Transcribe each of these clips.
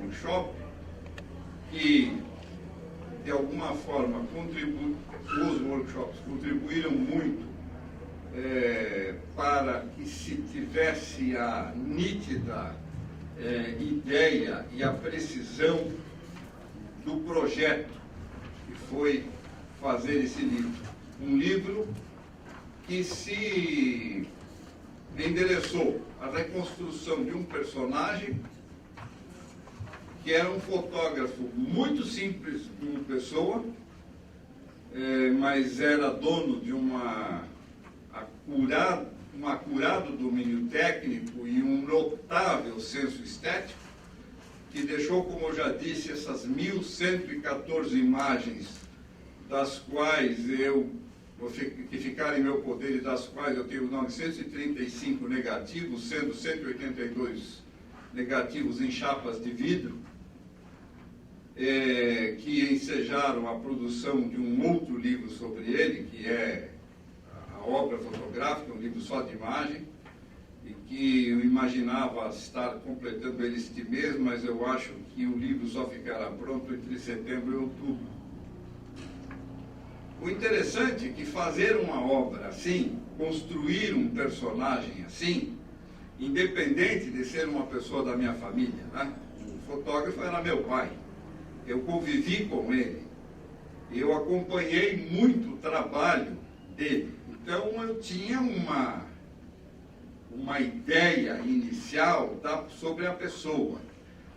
workshop, que de alguma forma os workshops contribuíram muito para que se tivesse a nítida ideia e a precisão do projeto que foi fazer esse livro. Um livro que se endereçou à reconstrução de um personagem que era um fotógrafo muito simples de uma pessoa, mas era dono de um acurado domínio técnico e um notável senso estético, que deixou, como eu já disse, essas 1.114 imagens, das quais que ficaram em meu poder e das quais eu tenho 935 negativos, sendo 182 negativos em chapas de vidro, que ensejaram a produção de um outro livro sobre ele, que é a obra fotográfica, um livro só de imagem, e que eu imaginava estar completando ele este mês, mas eu acho que o livro só ficará pronto entre setembro e outubro. O interessante é que fazer uma obra assim, construir um personagem assim, independente de ser uma pessoa da minha família, né? O fotógrafo era meu pai, eu convivi com ele, eu acompanhei muito o trabalho dele, então eu tinha uma ideia inicial sobre a pessoa,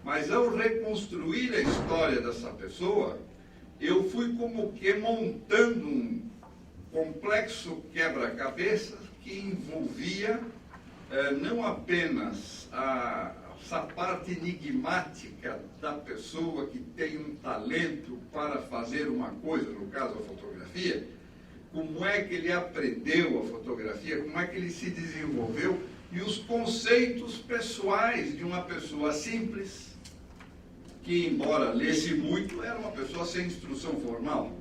mas ao reconstruir a história dessa pessoa, eu fui como que montando um complexo quebra-cabeças que envolvia não apenas essa parte enigmática da pessoa que tem um talento para fazer uma coisa, no caso a fotografia, como é que ele aprendeu a fotografia, como é que ele se desenvolveu, e os conceitos pessoais de uma pessoa simples, que, embora lesse muito, era uma pessoa sem instrução formal.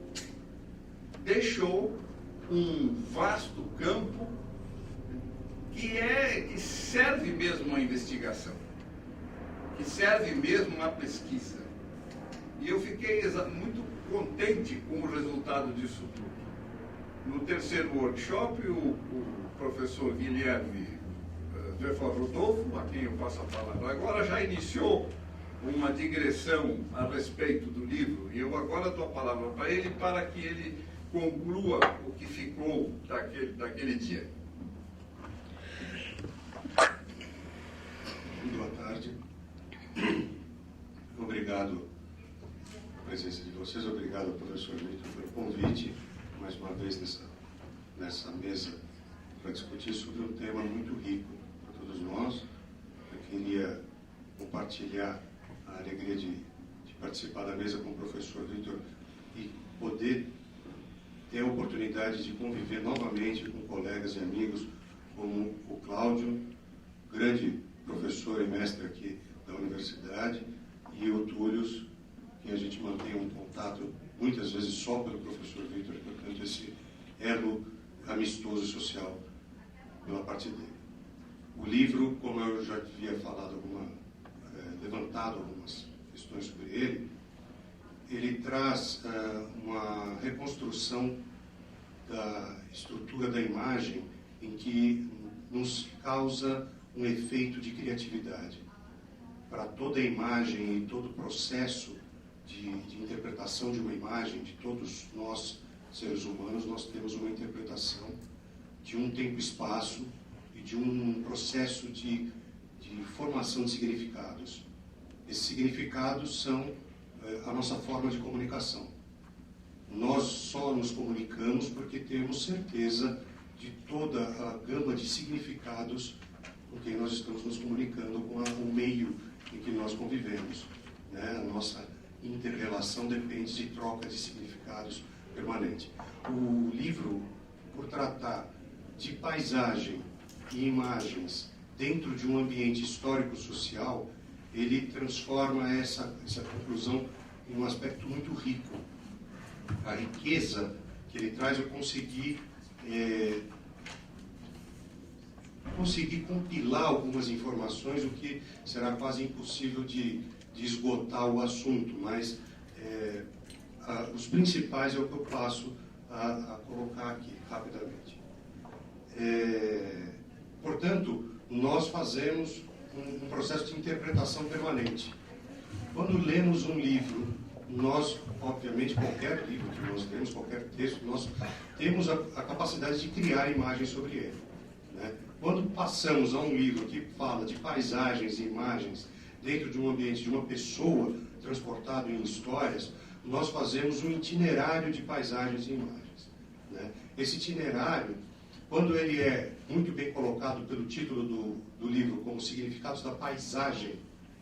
Deixou um vasto campo que serve mesmo à investigação, que serve mesmo à pesquisa. E eu fiquei muito contente com o resultado disso tudo. No terceiro workshop, o professor Guilherme Rodolfo, a quem eu passo a palavra agora, já iniciou uma digressão a respeito do livro, e eu agora dou a palavra para ele para que ele conclua o que ficou daquele dia. Boa tarde. Obrigado pela presença de vocês, obrigado ao professor Vitor pelo convite, mais uma vez nessa mesa, para discutir sobre um tema muito rico para todos nós. Eu queria compartilhar a alegria de participar da mesa com o professor Vitor e poder ter a oportunidade de conviver novamente com colegas e amigos como o Cláudio, grande professor e mestre aqui da universidade, e o Túlio, que a gente mantém um contato muitas vezes só pelo professor Vitor, portanto esse elo amistoso e social pela parte dele. O livro, como eu já havia falado levantado algumas questões sobre ele traz uma reconstrução da estrutura da imagem em que nos causa um efeito de criatividade. Para toda a imagem e todo o processo de interpretação de uma imagem, de todos nós, seres humanos, nós temos uma interpretação de um tempo e espaço e de um processo de formação de significados. Esses significados são a nossa forma de comunicação. Nós só nos comunicamos porque temos certeza de toda a gama de significados com quem nós estamos nos comunicando, com o meio em que nós convivemos, né? A nossa inter-relação depende de troca de significados permanente. O livro, por tratar de paisagem e imagens dentro de um ambiente histórico-social, ele transforma essa conclusão em um aspecto muito rico. A riqueza que ele traz, eu consegui consegui compilar algumas informações, o que será quase impossível de esgotar o assunto, mas os principais é o que eu passo a colocar aqui rapidamente. Portanto, nós fazemos um processo de interpretação permanente. Quando lemos um livro, nós, obviamente, qualquer livro que nós lemos, qualquer texto, nós temos a capacidade de criar imagens sobre ele, né? Quando passamos a um livro que fala de paisagens e imagens dentro de um ambiente de uma pessoa transportado em histórias, nós fazemos um itinerário de paisagens e imagens, né? Esse itinerário, quando ele é muito bem colocado pelo título do livro como Significados da Paisagem,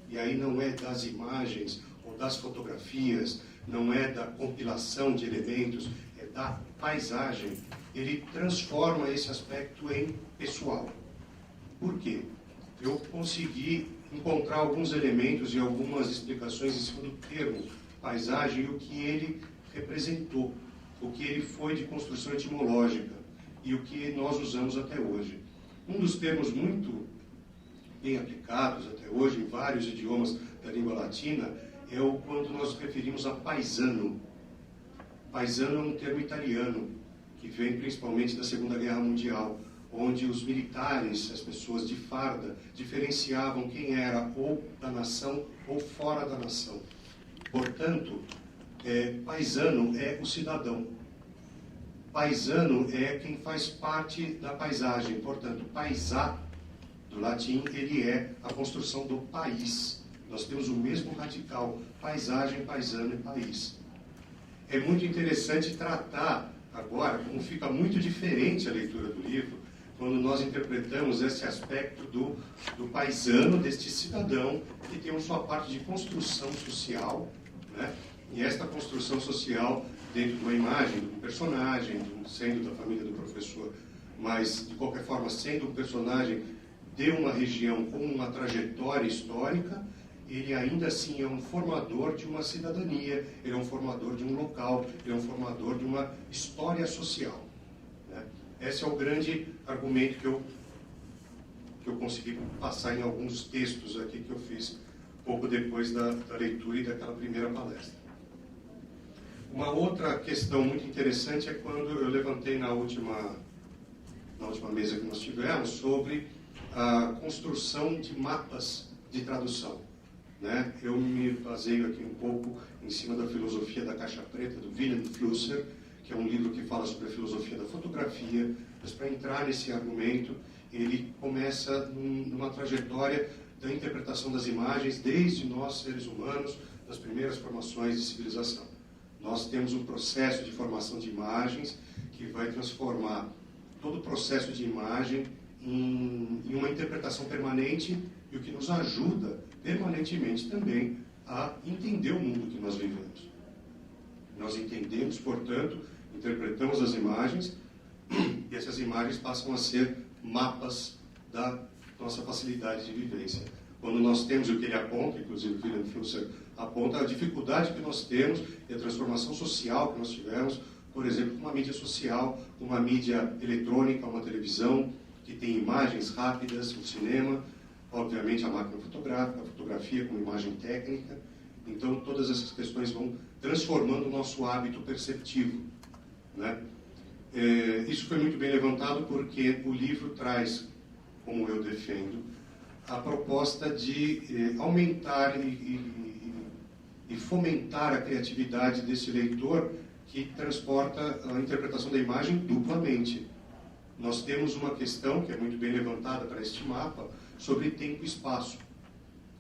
e aí não é das imagens ou das fotografias, não é da compilação de elementos, é da paisagem, ele transforma esse aspecto em pessoal. Por quê? Eu consegui encontrar alguns elementos e algumas explicações em cima do termo paisagem e o que ele representou, o que ele foi de construção etimológica e o que nós usamos até hoje. Um dos termos muito bem aplicados até hoje em vários idiomas da língua latina é quando nós nos referimos a paisano. Paisano é um termo italiano que vem principalmente da Segunda Guerra Mundial, onde os militares, as pessoas de farda, diferenciavam quem era ou da nação ou fora da nação. Portanto, paisano é o cidadão. Paisano é quem faz parte da paisagem. Portanto, paisá, do latim, ele é a construção do país. Nós temos o mesmo radical, paisagem, paisano e país. É muito interessante tratar agora, como fica muito diferente a leitura do livro, quando nós interpretamos esse aspecto do paisano, deste cidadão, que tem a sua parte de construção social, né? E esta construção social dentro de uma imagem, de um personagem, sendo da família do professor, mas, de qualquer forma, sendo um personagem de uma região com uma trajetória histórica, ele ainda assim é um formador de uma cidadania, ele é um formador de um local, ele é um formador de uma história social, né? Esse é o grande argumento que eu consegui passar em alguns textos aqui que eu fiz pouco depois da leitura e daquela primeira palestra. Uma outra questão muito interessante é quando eu levantei na última mesa que nós tivemos sobre a construção de mapas de tradução, né? Eu me baseio aqui um pouco em cima da filosofia da caixa preta, do Wilhelm Flusser, que é um livro que fala sobre a filosofia da fotografia, mas para entrar nesse argumento, ele começa numa trajetória da interpretação das imagens desde nós, seres humanos, das primeiras formações de civilização. Nós temos um processo de formação de imagens que vai transformar todo o processo de imagem em uma interpretação permanente e o que nos ajuda permanentemente também a entender o mundo que nós vivemos. Nós entendemos, portanto, interpretamos as imagens e essas imagens passam a ser mapas da nossa facilidade de vivência. Quando nós temos o que ele aponta, inclusive o Wilhelm Flusser aponta a dificuldade que nós temos e a transformação social que nós tivemos, por exemplo, com uma mídia social, uma mídia eletrônica, uma televisão, que tem imagens rápidas, o cinema, obviamente a máquina fotográfica, a fotografia com imagem técnica. Então, todas essas questões vão transformando o nosso hábito perceptivo, né? Isso foi muito bem levantado porque o livro traz, como eu defendo, a proposta de aumentar e fomentar a criatividade desse leitor que transporta a interpretação da imagem duplamente. Nós temos uma questão que é muito bem levantada para este mapa sobre tempo e espaço.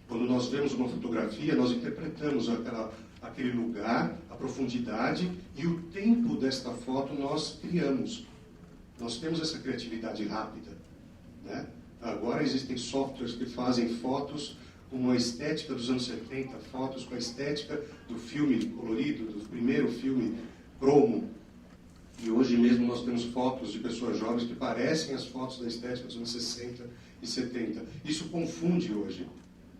Quando nós vemos uma fotografia, nós interpretamos aquele lugar, a profundidade e o tempo desta foto nós criamos. Nós temos essa criatividade rápida, né? Agora existem softwares que fazem fotos com uma estética dos anos 70, fotos com a estética do filme colorido, do primeiro filme cromo. E hoje mesmo nós temos fotos de pessoas jovens que parecem as fotos da estética dos anos 60 e 70. Isso confunde hoje.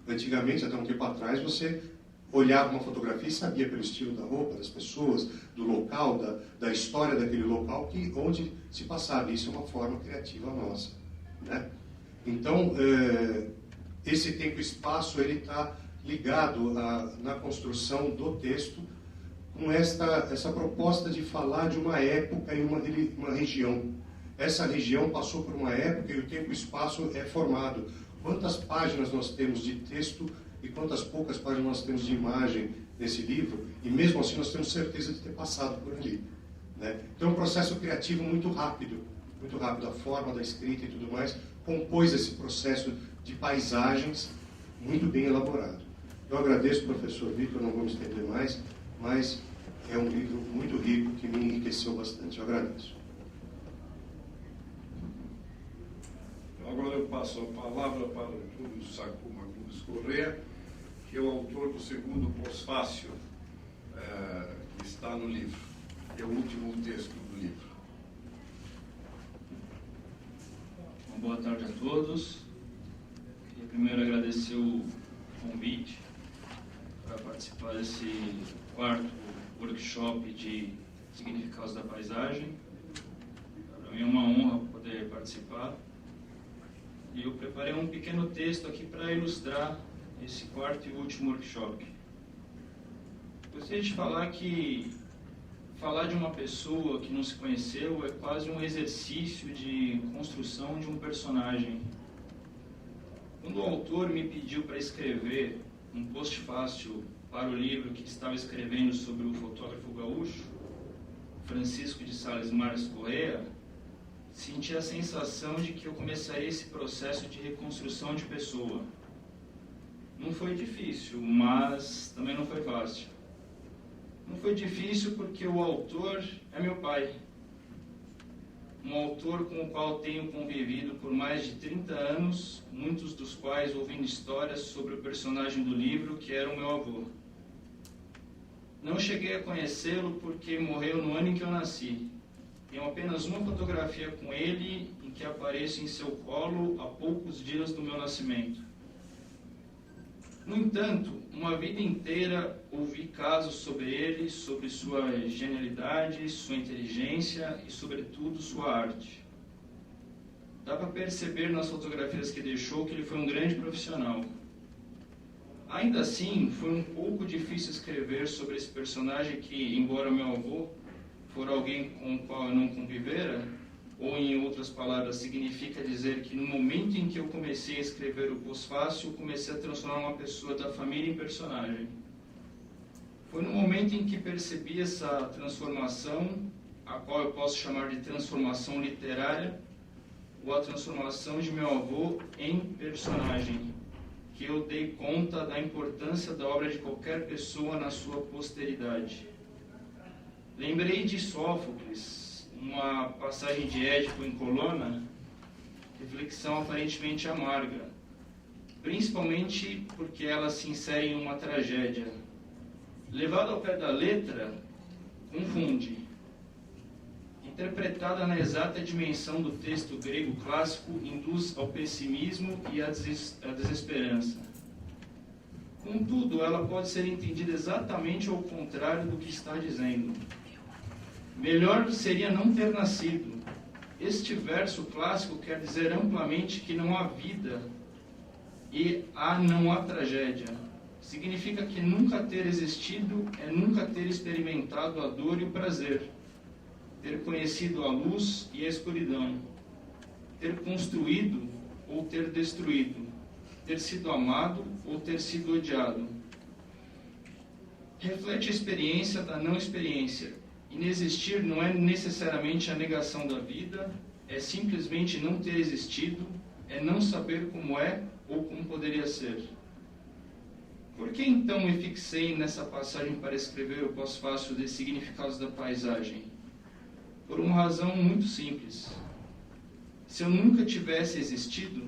Antigamente, até um tempo atrás, você olhava uma fotografia e sabia pelo estilo da roupa, das pessoas, do local, da história daquele local, onde se passava. Isso é uma forma criativa nossa, né? Então, esse tempo e espaço ele está ligado na construção do texto com essa proposta de falar de uma época e uma região. Essa região passou por uma época e o tempo e espaço é formado. Quantas páginas nós temos de texto e quantas poucas páginas nós temos de imagem nesse livro, e mesmo assim nós temos certeza de ter passado por ali, né? Então é um processo criativo muito rápido, a forma da escrita e tudo mais compôs esse processo de paisagens muito bem elaborado. Eu agradeço, professor Vitor, não vou me estender mais, mas é um livro muito rico que me enriqueceu bastante. Eu agradeço. Agora eu passo a palavra para o Júlio Sacuma Gomes Corrêa, que é o autor do segundo pós-fácil que está no livro, que é o último texto do livro. Boa tarde a todos. Queria primeiro agradecer o convite para participar desse quarto workshop de significados da paisagem. Para mim é uma honra poder participar. E eu preparei um pequeno texto aqui para ilustrar esse quarto e último workshop. Gostaria de falar que falar de uma pessoa que não se conheceu é quase um exercício de construção de um personagem. Quando o autor me pediu para escrever um postfácio para o livro que estava escrevendo sobre o fotógrafo gaúcho, Francisco de Sales Marques Corrêa, senti a sensação de que eu começaria esse processo de reconstrução de pessoa. Não foi difícil, mas também não foi fácil. Não foi difícil porque o autor é meu pai. Um autor com o qual tenho convivido por mais de 30 anos, muitos dos quais ouvindo histórias sobre o personagem do livro, que era o meu avô. Não cheguei a conhecê-lo porque morreu no ano em que eu nasci. Tenho apenas uma fotografia com ele em que apareço em seu colo há poucos dias do meu nascimento. No entanto, uma vida inteira ouvi casos sobre ele, sobre sua genialidade, sua inteligência e, sobretudo, sua arte. Dá para perceber nas fotografias que deixou que ele foi um grande profissional. Ainda assim, foi um pouco difícil escrever sobre esse personagem que, embora meu avô for alguém com o qual eu não convivera, ou em outras palavras, significa dizer que no momento em que eu comecei a escrever o pós-fácil, comecei a transformar uma pessoa da família em personagem. Foi no momento em que percebi essa transformação, a qual eu posso chamar de transformação literária, ou a transformação de meu avô em personagem, que eu dei conta da importância da obra de qualquer pessoa na sua posteridade. Lembrei de Sófocles, uma passagem de Édipo em Colona, reflexão aparentemente amarga, principalmente porque ela se insere em uma tragédia. Levada ao pé da letra, confunde. Interpretada na exata dimensão do texto grego clássico, induz ao pessimismo e à desesperança. Contudo, ela pode ser entendida exatamente ao contrário do que está dizendo. Melhor seria não ter nascido. Este verso clássico quer dizer amplamente que não há vida e não há tragédia. Significa que nunca ter existido é nunca ter experimentado a dor e o prazer, ter conhecido a luz e a escuridão, ter construído ou ter destruído, ter sido amado ou ter sido odiado. Reflete a experiência da não experiência. Inexistir não é necessariamente a negação da vida, é simplesmente não ter existido, é não saber como é ou como poderia ser. Por que então me fixei nessa passagem para escrever o pós-fácil de significados da paisagem? Por uma razão muito simples. Se eu nunca tivesse existido,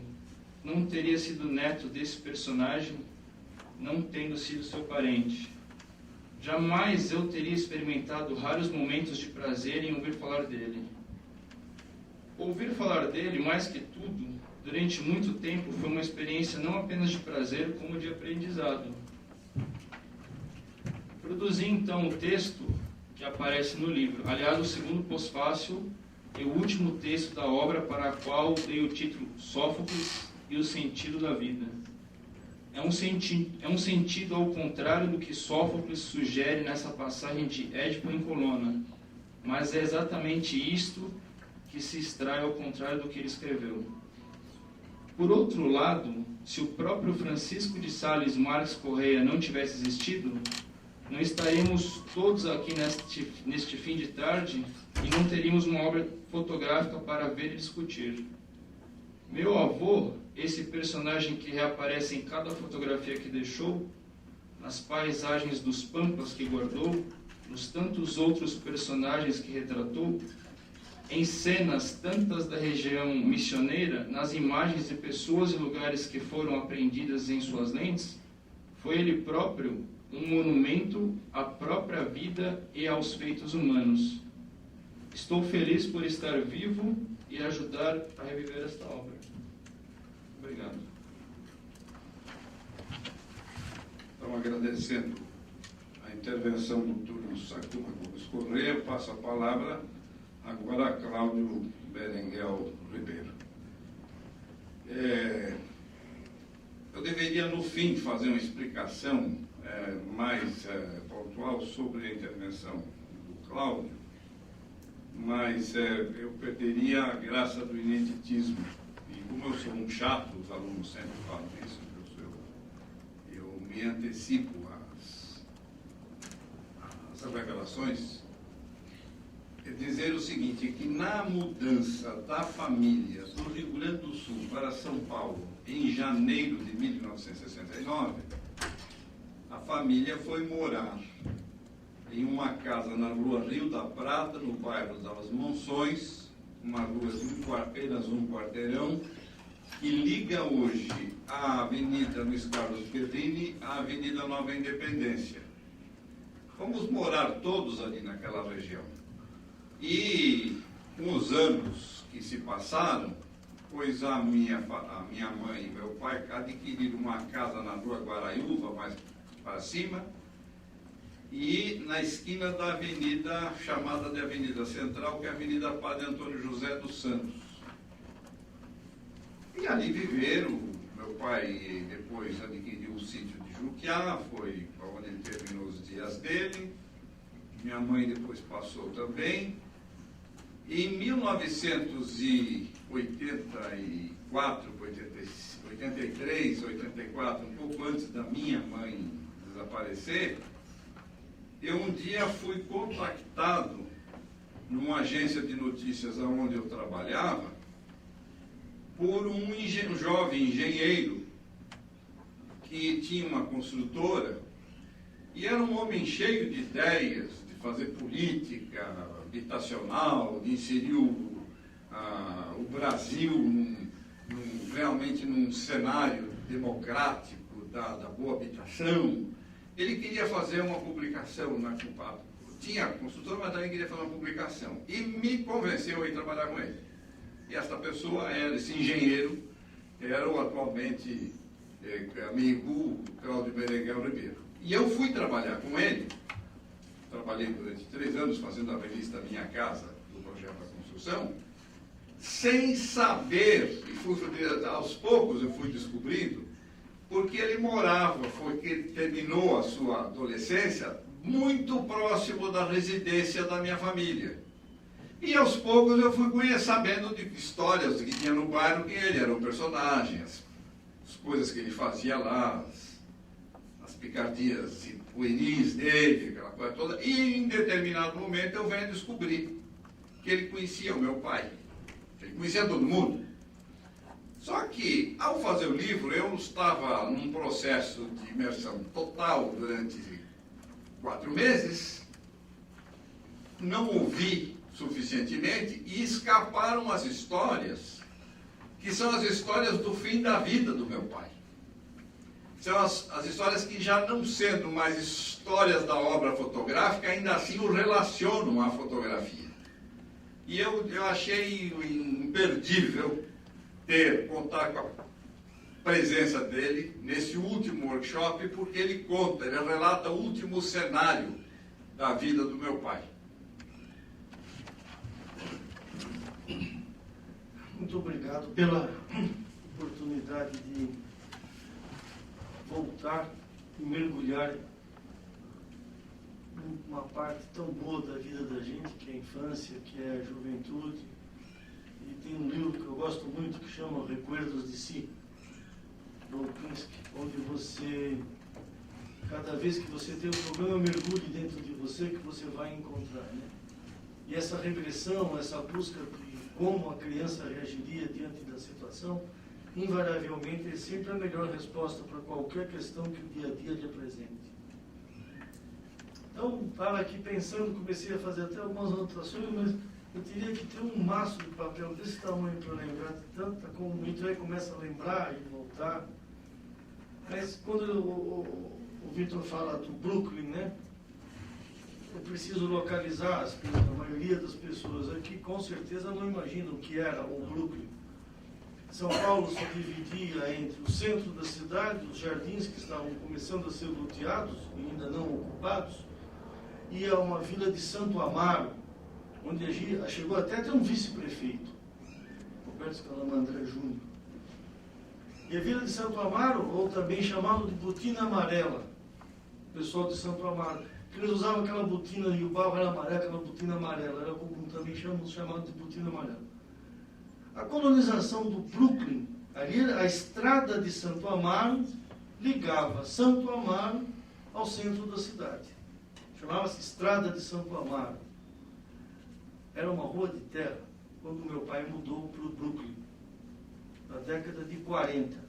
não teria sido neto desse personagem, não tendo sido seu parente. Jamais eu teria experimentado raros momentos de prazer em ouvir falar dele. Ouvir falar dele, mais que tudo, durante muito tempo foi uma experiência não apenas de prazer, como de aprendizado. Produzi então o texto que aparece no livro. Aliás, o segundo pós-fácil é o último texto da obra para a qual dei o título Sófocles, e o sentido da vida. É um sentido ao contrário do que Sófocles sugere nessa passagem de Édipo em Colona, mas é exatamente isto que se extrai ao contrário do que ele escreveu. Por outro lado, se o próprio Francisco de Sales Marques Correia não tivesse existido, não estaríamos todos aqui neste fim de tarde e não teríamos uma obra fotográfica para ver e discutir. Meu avô, esse personagem que reaparece em cada fotografia que deixou, nas paisagens dos pampas que guardou, nos tantos outros personagens que retratou, em cenas tantas da região missioneira, nas imagens de pessoas e lugares que foram apreendidas em suas lentes, foi ele próprio um monumento à própria vida e aos feitos humanos. Estou feliz por estar vivo e ajudar a reviver esta obra. Obrigado. Então, agradecendo a intervenção do Túlio Sakuma Gomes Correia, passo a palavra agora a Cláudio Berenguel Ribeiro. Eu deveria, no fim, fazer uma explicação mais pontual sobre a intervenção do Cláudio, mas eu perderia a graça do ineditismo. E como eu sou um chato, os alunos sempre falam isso, eu me antecipo às revelações. É dizer o seguinte, que na mudança da família do Rio Grande do Sul para São Paulo, em janeiro de 1969, a família foi morar em uma casa na rua Rio da Prata, no bairro das Monções, uma rua de apenas um quarteirão, que liga hoje a Avenida Luiz Carlos Perrini à Avenida Nova Independência. Fomos morar todos ali naquela região. E com os anos que se passaram, pois a minha mãe e meu pai adquiriram uma casa na rua Guaraiúva, mais para cima, e na esquina da avenida, chamada de Avenida Central, que é a Avenida Padre Antônio José dos Santos. E ali viveram, meu pai depois adquiriu o sítio de Juquiá, foi onde ele terminou os dias dele, minha mãe depois passou também. Em 1984, 83, 84, um pouco antes da minha mãe desaparecer, eu um dia fui contactado numa agência de notícias onde eu trabalhava por um jovem engenheiro que tinha uma construtora e era um homem cheio de ideias de fazer política habitacional, de inserir o Brasil realmente num cenário democrático da boa habitação. Ele queria fazer uma publicação na Culpado. Tinha construtora, mas também queria fazer uma publicação. E me convenceu a ir trabalhar com ele. E esta pessoa esse engenheiro, era o atualmente amigo Cláudio Berenguel Ribeiro. E eu fui trabalhar com ele. Trabalhei durante 3 anos fazendo a revista Minha Casa, do projeto da construção, sem saber, e aos poucos eu fui descobrindo, porque ele morava, terminou a sua adolescência muito próximo da residência da minha família. E aos poucos eu fui sabendo de histórias que tinha no bairro, que ele era o personagem, as coisas que ele fazia lá, as picardias pueris dele, aquela coisa toda. E em determinado momento eu venho descobrir que ele conhecia o meu pai, ele conhecia todo mundo. Só que, ao fazer o livro, eu estava num processo de imersão total durante 4 meses, não ouvi suficientemente e escaparam as histórias, que são as histórias do fim da vida do meu pai. São as histórias que, já não sendo mais histórias da obra fotográfica, ainda assim o relacionam à fotografia. E eu achei imperdível contar com a presença dele nesse último workshop, porque ele relata o último cenário da vida do meu pai. Muito obrigado pela oportunidade de voltar e mergulhar uma parte tão boa da vida da gente, que é a infância, que é a juventude. E tem um livro que eu gosto muito que chama Recuerdos de Si, do Kinski, onde você, cada vez que você tem um problema, mergulhe dentro de você que você vai encontrar, né? E essa regressão, essa busca de como a criança reagiria diante da situação, invariavelmente é sempre a melhor resposta para qualquer questão que o dia a dia lhe apresente. Então, estava aqui pensando, comecei a fazer até algumas anotações, mas eu teria que ter um maço de papel desse tamanho para lembrar de tanta, como muito aí começa a lembrar e voltar. Mas quando o Vitor fala do Brooklyn, né? Eu preciso localizar a maioria das pessoas aqui, com certeza não imaginam o que era o Brooklyn. São Paulo se dividia entre o centro da cidade, os jardins que estavam começando a ser loteados e ainda não ocupados, e a uma vila de Santo Amaro, onde chegou até a ter um vice-prefeito, Roberto Scalamandré Júnior. E a vila de Santo Amaro, ou também chamado de Botina Amarela, o pessoal de Santo Amaro, que eles usavam aquela botina e o barro era amarelo, aquela botina amarela, era como também chamado de botina amarela. A colonização do Brooklyn, ali a estrada de Santo Amaro ligava Santo Amaro ao centro da cidade. Chamava-se Estrada de Santo Amaro. Era uma rua de terra, quando meu pai mudou para o Brooklyn, na década de 40.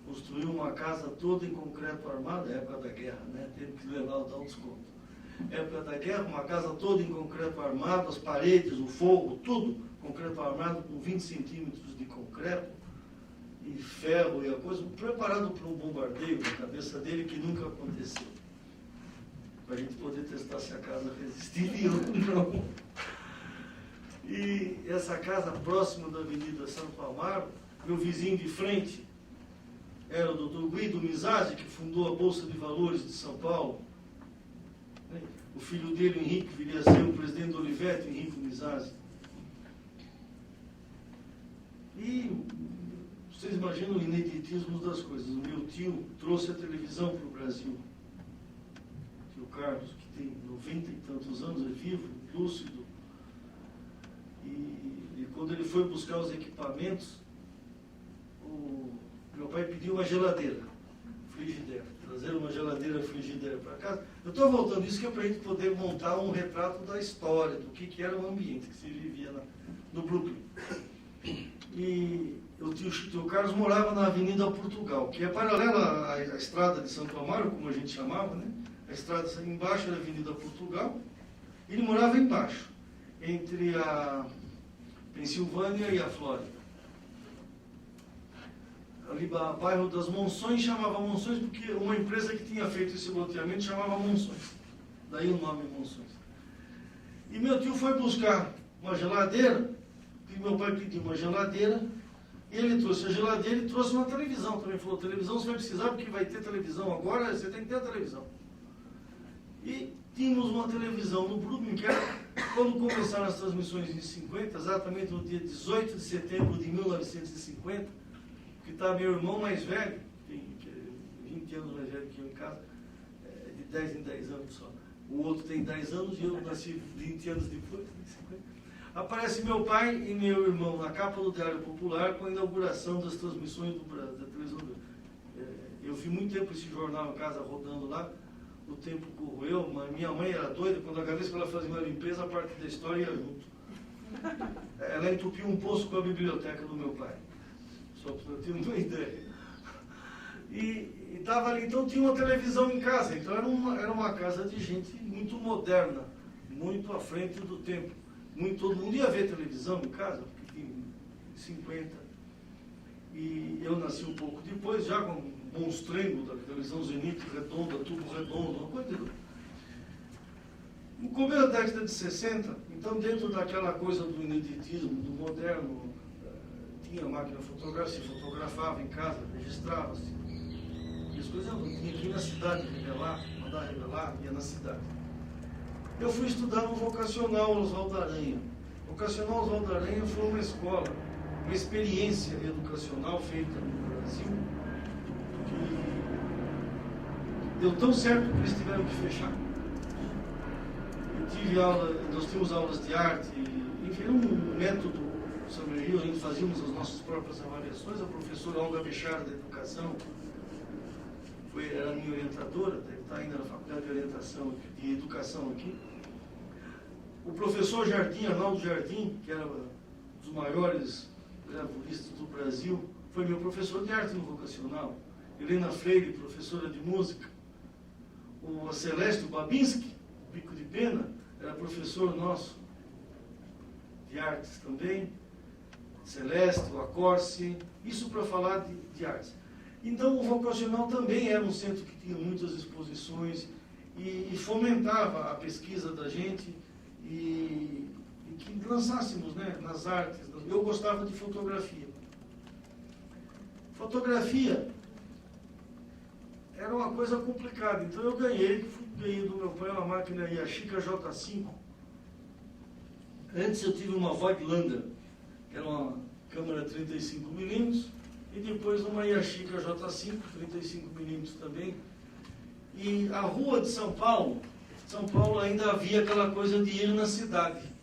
Construiu uma casa toda em concreto armado, época da guerra, né? Teve que levar o dar um desconto. Época da guerra, uma casa toda em concreto armado, as paredes, o fogo, tudo concreto armado com 20 centímetros de concreto e ferro e a coisa, preparado para um bombardeio na cabeça dele que nunca aconteceu. Para a gente poder testar se a casa resistiria ou não. E essa casa próxima da Avenida Santo Amaro, meu vizinho de frente era o Dr. Guido Mizasi, que fundou a Bolsa de Valores de São Paulo. O filho dele, Henrique, viria a ser o presidente do Olivetti, Henrique Mizasi. E vocês imaginam o ineditismo das coisas. O meu tio trouxe a televisão para o Brasil. O Carlos, que tem 90 e tantos anos, é vivo, lúcido. E quando ele foi buscar os equipamentos, meu pai pediu uma geladeira, frigideira, trazer uma geladeira frigideira para casa. Eu estou voltando isso que é para a gente poder montar um retrato da história, do que era o ambiente que se vivia no Brooklyn. E o tio Carlos morava na Avenida Portugal, que é paralela à estrada de Santo Amaro, como a gente chamava, né? A estrada embaixo da Avenida Portugal. Ele morava embaixo, entre a Pensilvânia e a Flórida. Ali, o bairro das Monções chamava Monções porque uma empresa que tinha feito esse loteamento chamava Monções. Daí o nome Monções. E meu tio foi buscar uma geladeira, e meu pai pediu uma geladeira, e ele trouxe a geladeira e trouxe uma televisão também. Falou, televisão você vai precisar porque vai ter televisão agora, você tem que ter a televisão. E tínhamos uma televisão no Brooklyn, que era quando começaram as transmissões em 50, exatamente no dia 18 de setembro de 1950, que está meu irmão mais velho, tem 20 anos mais velho que eu em casa, de 10 em 10 anos só. O outro tem 10 anos e eu nasci 20 anos depois, 50. Aparece meu pai e meu irmão na capa do Diário Popular com a inauguração das transmissões da televisão. Eu vi muito tempo esse jornal em casa rodando lá, o tempo correu, mas minha mãe era doida, quando a vez que ela fazia uma limpeza, a parte da história ia junto. Ela entupiu um poço com a biblioteca do meu pai, só para eu ter uma ideia. E estava ali, então tinha uma televisão em casa, então era uma casa de gente muito moderna, muito à frente do tempo. Todo mundo ia ver televisão em casa, porque tinha 50. E eu nasci um pouco depois, já com um monstrengo da televisão Zenith redonda, tubo redondo, uma coisa. No começo da década de 60, então dentro daquela coisa do ineditismo, do moderno, tinha máquina fotográfica, se fotografava em casa, registrava-se. E as coisas não tinha que ir na cidade revelar, mandar revelar, ia na cidade. Eu fui estudar no Vocacional Oswaldo Aranha. Vocacional Oswaldo Aranha foi uma escola uma experiência educacional feita no Brasil que deu tão certo que eles tiveram que fechar. Eu tive aula, nós tínhamos aulas de arte, enfim, um método Summer Hill, a gente fazíamos as nossas próprias avaliações. A professora Olga Bechara, da Educação, era a minha orientadora, deve estar ainda na Faculdade de Orientação e Educação aqui. O professor Jardim, Arnaldo Jardim, que era um dos maiores gravuristas do Brasil, foi meu professor de arte no vocacional. Helena Freire, professora de música. O Celeste Babinski, Bico de Pena, era professor nosso de artes também. Celeste, o Acorce, isso para falar de artes. Então, o vocacional também era um centro que tinha muitas exposições e fomentava a pesquisa da gente e que lançássemos, né, nas artes. Eu gostava de fotografia. Fotografia era uma coisa complicada, então eu ganhei do meu pai uma máquina Yashica J5. Antes eu tive uma Voigtlander, que era uma câmera 35mm, e depois uma Yashica J5, 35mm também. E a rua de São Paulo ainda havia aquela coisa de ir na cidade.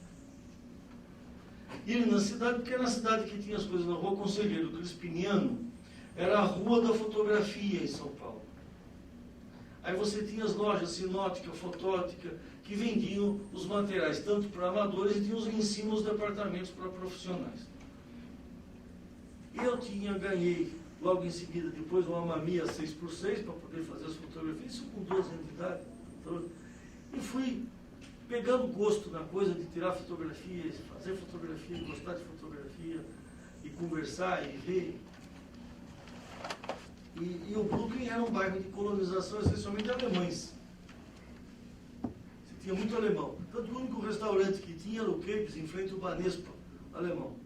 Ir na cidade, porque era a cidade que tinha as coisas. Na Rua Conselheiro Crispiniano era a rua da fotografia em São Paulo. Aí você tinha as lojas Sinótica, Fotótica, que vendiam os materiais, tanto para amadores, e tinham em cima os departamentos para profissionais. Eu ganhei, logo em seguida, depois uma Mamiya 6x6 para poder fazer as fotografias, isso com 12 anos de idade. E fui pegando gosto na coisa de tirar fotografias, fazer fotografia, gostar de fotografia, e conversar e ver. E o Brooklyn era um bairro de colonização, essencialmente de alemães. Você tinha muito alemão. Tanto o único restaurante que tinha era o Capes, em frente ao Banespa, alemão.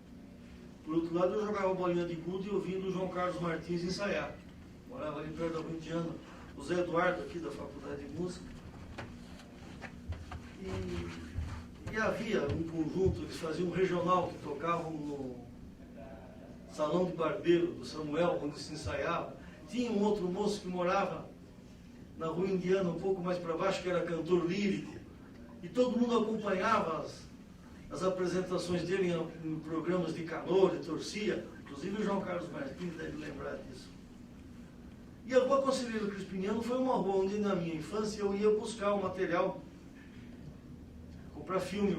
Por outro lado, eu jogava bolinha de gude e ouvindo o João Carlos Martins ensaiar. Morava ali perto da Rua Indiana. O Zé Eduardo, aqui da Faculdade de Música. E havia um conjunto, eles faziam um regional que tocavam no Salão de Barbeiro do Samuel, onde se ensaiava. Tinha um outro moço que morava na Rua Indiana, um pouco mais para baixo, que era cantor lírico. E todo mundo acompanhava as apresentações dele em programas de calor, de torcia. Inclusive o João Carlos Martins deve lembrar disso. E a Rua Conselheiro Crispiniano foi uma rua onde, na minha infância, eu ia buscar o material. Comprar filme,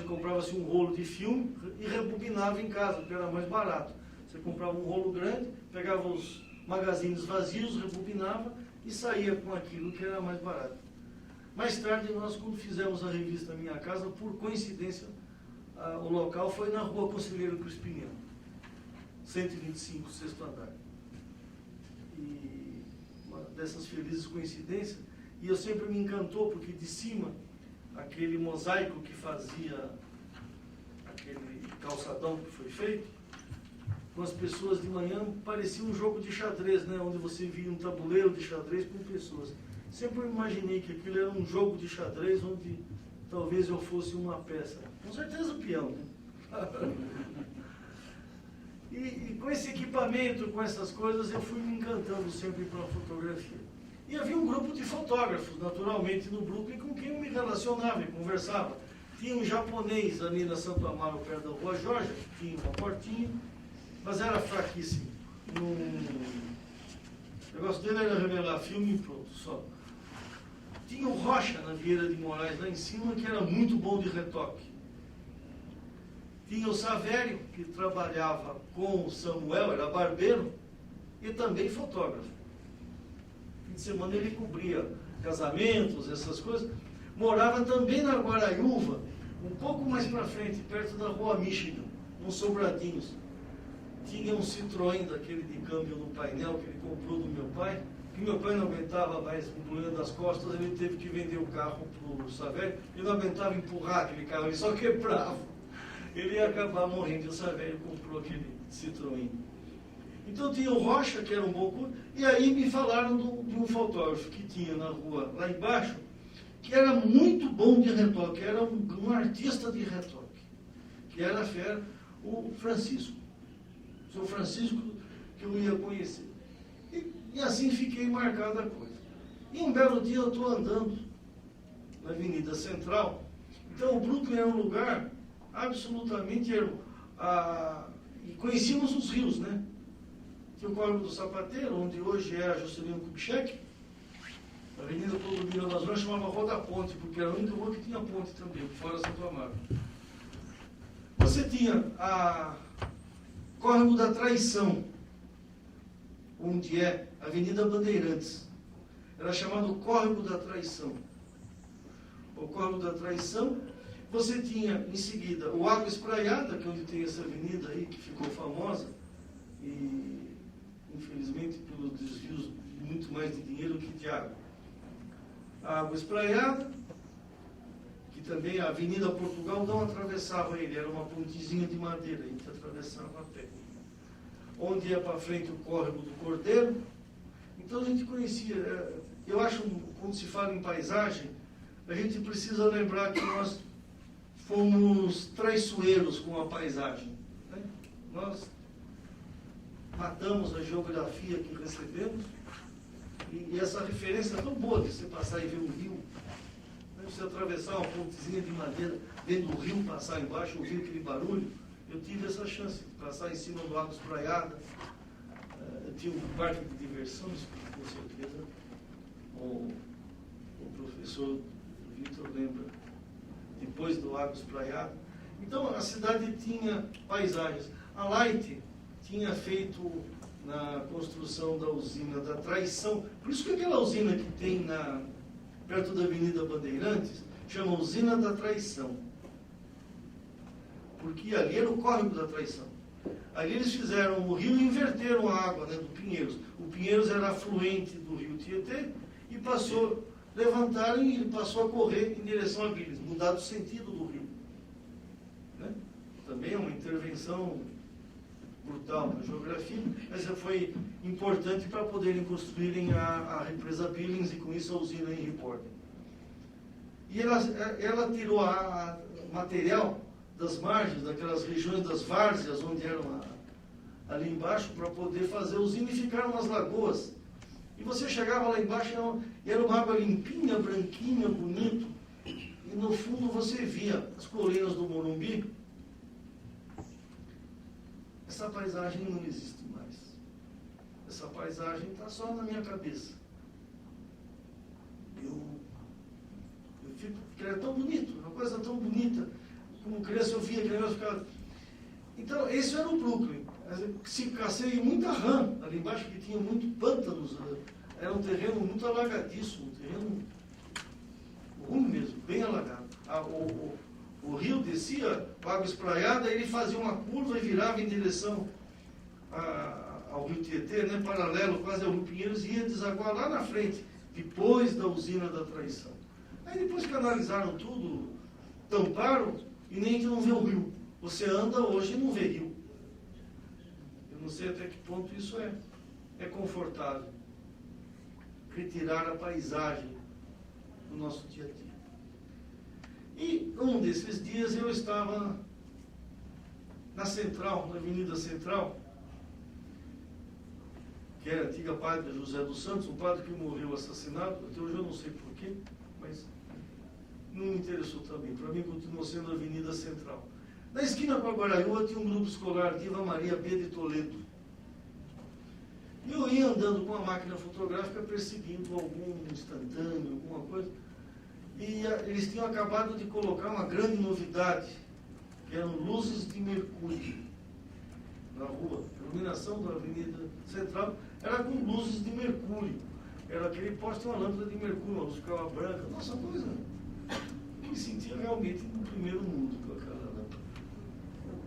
comprava-se um rolo de filme e rebobinava em casa, porque era mais barato. Você comprava um rolo grande, pegava os magazines vazios, rebobinava e saía com aquilo que era mais barato. Mais tarde, nós, quando fizemos a revista Minha Casa, por coincidência, o local foi na Rua Conselheiro Crispiniano, 125, sexto andar. E uma dessas felizes coincidências, e eu sempre me encantou, porque de cima, aquele mosaico que fazia aquele calçadão que foi feito, com as pessoas de manhã, parecia um jogo de xadrez, né? Onde você via um tabuleiro de xadrez com pessoas. Sempre imaginei que aquilo era um jogo de xadrez onde talvez eu fosse uma peça. Com certeza o peão, né? E com esse equipamento, com essas coisas, eu fui me encantando sempre pela fotografia. E havia um grupo de fotógrafos, naturalmente, no Brooklyn, com quem eu me relacionava e conversava. Tinha um japonês ali na Santo Amaro, perto da Rua Jorge, que tinha uma portinha, mas era fraquíssimo. O negócio dele era revelar filme e pronto, só. Tinha o Rocha, na Vieira de Moraes, lá em cima, que era muito bom de retoque. Tinha o Savério, que trabalhava com o Samuel, era barbeiro, e também fotógrafo. Fim de semana ele cobria casamentos, essas coisas. Morava também na Guaraiúva, um pouco mais para frente, perto da Rua Michigan, uns sobradinhos. Tinha um Citroën daquele de câmbio no painel que ele comprou do meu pai, que meu pai não aguentava mais embrulhando das costas, ele teve que vender o carro para o Savério, ele não aguentava empurrar aquele carro, ele só quebrava. Ele ia acabar morrendo, e o Savério comprou aquele Citroën. Então tinha o Rocha, que era um bom curso, e aí me falaram de um fotógrafo que tinha na rua, lá embaixo, que era muito bom de retoque, era um artista de retoque, que era fera, o Francisco. São Francisco que eu ia conhecer. E assim fiquei marcada a coisa. E um belo dia eu estou andando na Avenida Central. Então o Brooklyn era um lugar absolutamente... e conhecíamos os rios, né? Tinha o Córrego do Sapateiro, onde hoje é a Juscelino Kubitschek. A Avenida Clodomiro Amazonas chamava Rua da Ponte, porque era a única rua que tinha ponte também, fora Santo Amaro. Você tinha a Córrego da Traição, onde é a Avenida Bandeirantes. Era chamado Córrego da Traição. O Córrego da Traição. Você tinha, em seguida, o Água Espraiada, que é onde tem essa avenida aí, que ficou famosa, e, infelizmente, pelos desvios, muito mais de dinheiro que de água. A Água Espraiada, que também a Avenida Portugal não atravessava ele, era uma pontezinha de madeira, a gente atravessava a pé. Onde ia para frente o Córrego do Cordeiro. Então a gente conhecia, eu acho, quando se fala em paisagem, a gente precisa lembrar que nós fomos traiçoeiros com a paisagem. Né? Nós matamos a geografia que recebemos, e essa referência é tão boa de você passar e ver um rio, né? Você atravessar uma pontezinha de madeira, vendo o rio passar embaixo, ouvir aquele barulho. Eu tive essa chance de passar em cima do Água Espraiada. Eu tinha um parque de diversões, com certeza o professor Vitor lembra, depois do Água Espraiada. Então a cidade tinha paisagens. A Light tinha feito na construção da usina da Traição, por isso que aquela usina que tem perto da Avenida Bandeirantes chama Usina da Traição, porque ali era o Córrego da Traição. Ali eles fizeram o rio e inverteram a água, né, do Pinheiros. O Pinheiros era afluente do rio Tietê e levantaram e ele passou a correr em direção a Viles, mudado o sentido do rio. Né? Também é uma intervenção brutal na geografia, mas foi importante para poderem construírem a represa Billings e com isso a usina em Report. E ela tirou a material das margens, daquelas regiões das várzeas, onde eram ali embaixo, para poder fazer a usina, e ficaram nas lagoas. E você chegava lá embaixo e era uma água limpinha, branquinha, bonito, e no fundo você via as colinas do Morumbi. Essa paisagem não existe mais. Essa paisagem está só na minha cabeça. Eu fico, porque era tão bonito, uma coisa tão bonita. Como criança eu via aquele negócio ficava... Então, esse era o Brooklyn. Se cacei muita rã ali embaixo, porque tinha muito pântanos. Era um terreno muito alagadiço, um terreno ruim mesmo, bem alagado. O rio descia, Água Espraiada, ele fazia uma curva e virava em direção ao rio Tietê, né, paralelo quase ao rio Pinheiros, e ia desaguar lá na frente, depois da usina da Traição. Aí depois que analisaram tudo, tamparam, e nem a gente não vê o rio. Você anda hoje e não vê rio. Eu não sei até que ponto isso é confortável. Retirar a paisagem do nosso dia a dia. E um desses dias eu estava na Central, na Avenida Central, que era a antiga Padre José dos Santos, um padre que morreu assassinado, até hoje eu não sei porquê, mas não me interessou também. Para mim continuou sendo a Avenida Central. Na esquina com a Guaraiúva tinha um grupo escolar, Diva Maria B. de Toledo. E eu ia andando com a máquina fotográfica perseguindo algum instantâneo, alguma coisa. E eles tinham acabado de colocar uma grande novidade, que eram luzes de mercúrio na rua. A iluminação da Avenida Central era com luzes de mercúrio. Era aquele poste, uma lâmpada de mercúrio, uma luz ficava branca. Nossa, coisa... Eu me sentia realmente no primeiro mundo com aquela lâmpada.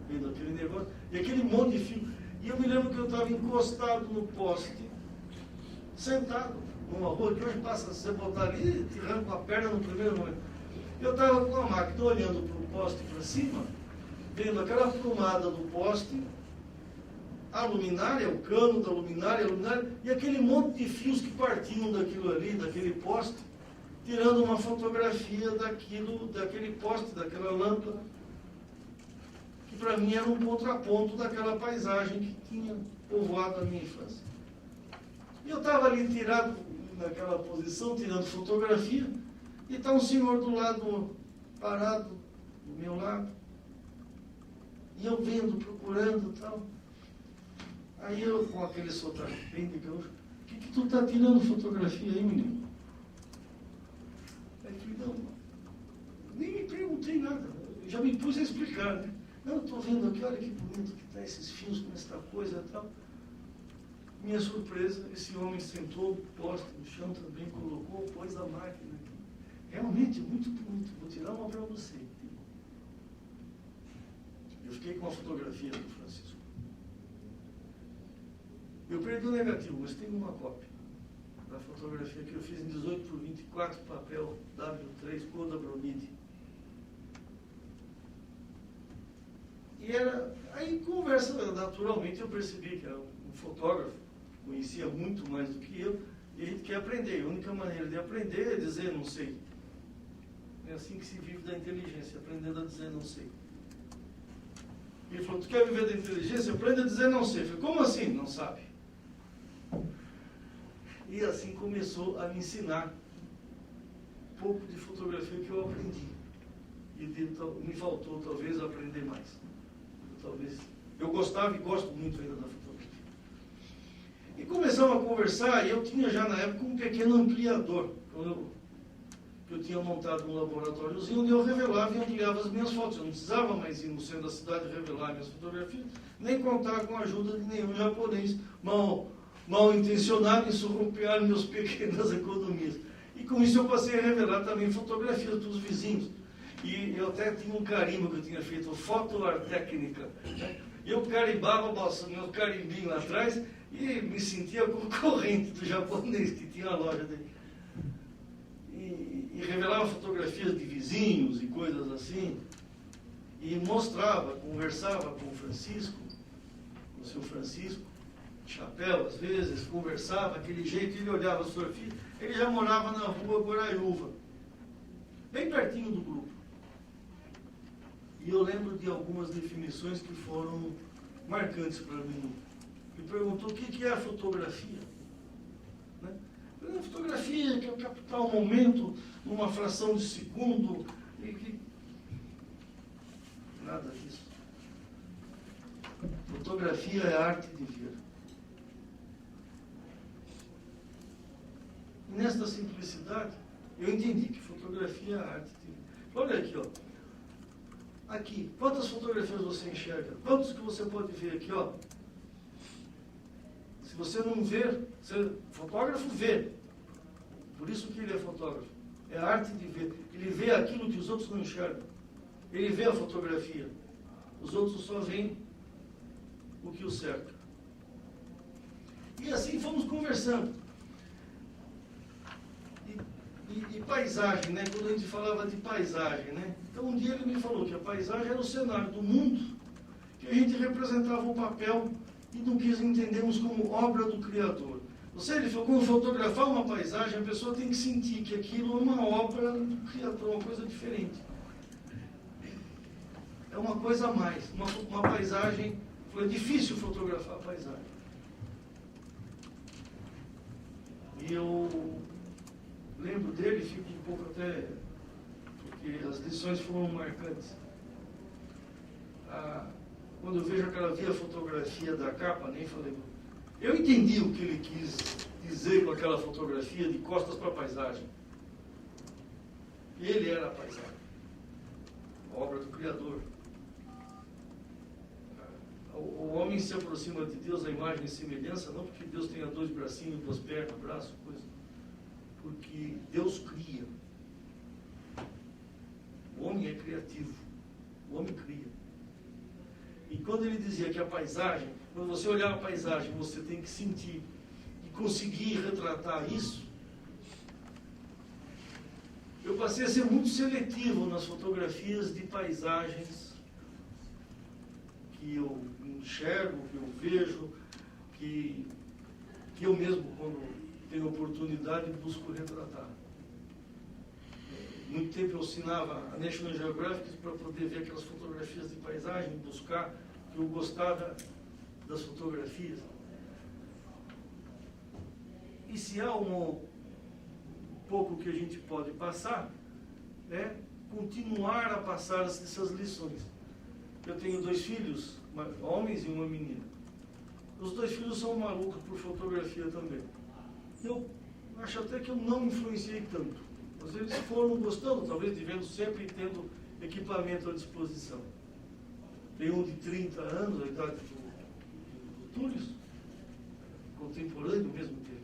Vendo aquele negócio. E aquele monte de fio. E eu me lembro que eu estava encostado no poste, sentado numa rua que hoje passa, se você botar ali, te arranca a perna no primeiro momento. Eu estava com a máquina olhando para o poste para cima, vendo aquela plumada do poste, a luminária, o cano da luminária, a luminária, e aquele monte de fios que partiam daquilo ali, daquele poste, tirando uma fotografia daquele poste, daquela lâmpada, que para mim era um contraponto daquela paisagem que tinha povoado a minha infância. E eu estava ali tirado naquela posição, tirando fotografia, e está um senhor do lado, parado, do meu lado, e eu vendo, procurando e tal. Aí eu, com aquele sotaque bem de gaúcho, o que tu está tirando fotografia aí, menino? Aí eu falei, não, nem me perguntei nada, eu já me pus a explicar, né? Não, estou vendo aqui, olha que bonito que está esses fios com essa coisa e tal. Minha surpresa, esse homem sentou, posto no chão também, colocou, pôs a máquina aqui. Realmente, muito bonito, vou tirar uma para você. Eu fiquei com a fotografia do Francisco. Eu perdi o negativo, mas tenho uma cópia da fotografia que eu fiz em 18x24, papel W3, cor da Bromide. E era, aí conversa, naturalmente eu percebi que era um fotógrafo, conhecia muito mais do que eu, e a gente quer aprender. A única maneira de aprender é dizer não sei. É assim que se vive da inteligência, aprendendo a dizer não sei. Ele falou, tu quer viver da inteligência? Aprende a dizer não sei. Eu falei, como assim? Não sabe. E assim começou a me ensinar um pouco de fotografia que eu aprendi. E me faltou talvez aprender mais. Talvez. Eu gostava e gosto muito ainda da fotografia. E começamos a conversar, e eu tinha já na época um pequeno ampliador. Eu tinha montado um laboratóriozinho onde eu revelava e ampliava as minhas fotos. Eu não precisava mais ir no centro da cidade revelar minhas fotografias, nem contar com a ajuda de nenhum japonês mal intencionado em surrupiar minhas pequenas economias. E com isso eu passei a revelar também fotografias dos vizinhos. E eu até tinha um carimbo que eu tinha feito, fotoartécnica. Né? Eu carimbava meu carimbinho lá atrás e me sentia concorrente do japonês que tinha a loja dele. E revelava fotografias de vizinhos e coisas assim. E mostrava, conversava com o Francisco, com o seu Francisco, chapéu às vezes, conversava, aquele jeito, ele olhava as fotografias. Ele já morava na rua Guaraiúva, bem pertinho do grupo. E eu lembro de algumas definições que foram marcantes para mim. Ele perguntou o que é a fotografia. Né? A fotografia que é captar um momento numa fração de segundo. Nada disso. Fotografia é a arte de ver. E nesta simplicidade, eu entendi que fotografia é a arte de ver. Olha aqui, ó. Aqui, quantas fotografias você enxerga? Quantos que você pode ver aqui, ó? Se você não ver, fotógrafo vê. Por isso que ele é fotógrafo. É a arte de ver. Ele vê aquilo que os outros não enxergam. Ele vê a fotografia. Os outros só veem o que o cerca. E assim fomos conversando. E paisagem, né? Quando a gente falava de paisagem, né? Então um dia ele me falou que a paisagem era o cenário do mundo, que a gente representava um papel e não quis entendermos como obra do Criador. Ou seja, ele falou, quando fotografar uma paisagem, a pessoa tem que sentir que aquilo é uma obra do Criador, uma coisa diferente. É uma coisa a mais. Uma paisagem, foi difícil fotografar a paisagem. E eu lembro dele, fico um pouco até, porque as lições foram marcantes. Quando eu vejo via fotografia da capa, nem falei. Eu entendi o que ele quis dizer com aquela fotografia de costas para a paisagem. Ele era a paisagem, a obra do Criador. O homem se aproxima de Deus, a imagem e semelhança, não porque Deus tenha dois bracinhos, duas pernas, braço, coisa. Porque Deus cria. O homem é criativo. O homem cria. E quando ele dizia que a paisagem, quando você olhar a paisagem, você tem que sentir e conseguir retratar isso, eu passei a ser muito seletivo nas fotografias de paisagens que eu enxergo, que eu vejo, que eu mesmo, quando tenho oportunidade, busco retratar. Muito tempo eu assinava a National Geographic para poder ver aquelas fotografias de paisagem, buscar, que eu gostava das fotografias. E se há um pouco que a gente pode passar, é continuar a passar essas lições. Eu tenho 2 filhos, homens e uma menina. Os 2 filhos são malucos por fotografia também. Eu acho até que eu não influenciei tanto. Mas eles foram gostando, talvez devendo sempre tendo equipamento à disposição. Tem um de 30 anos, a idade do Túlio, contemporâneo mesmo dele.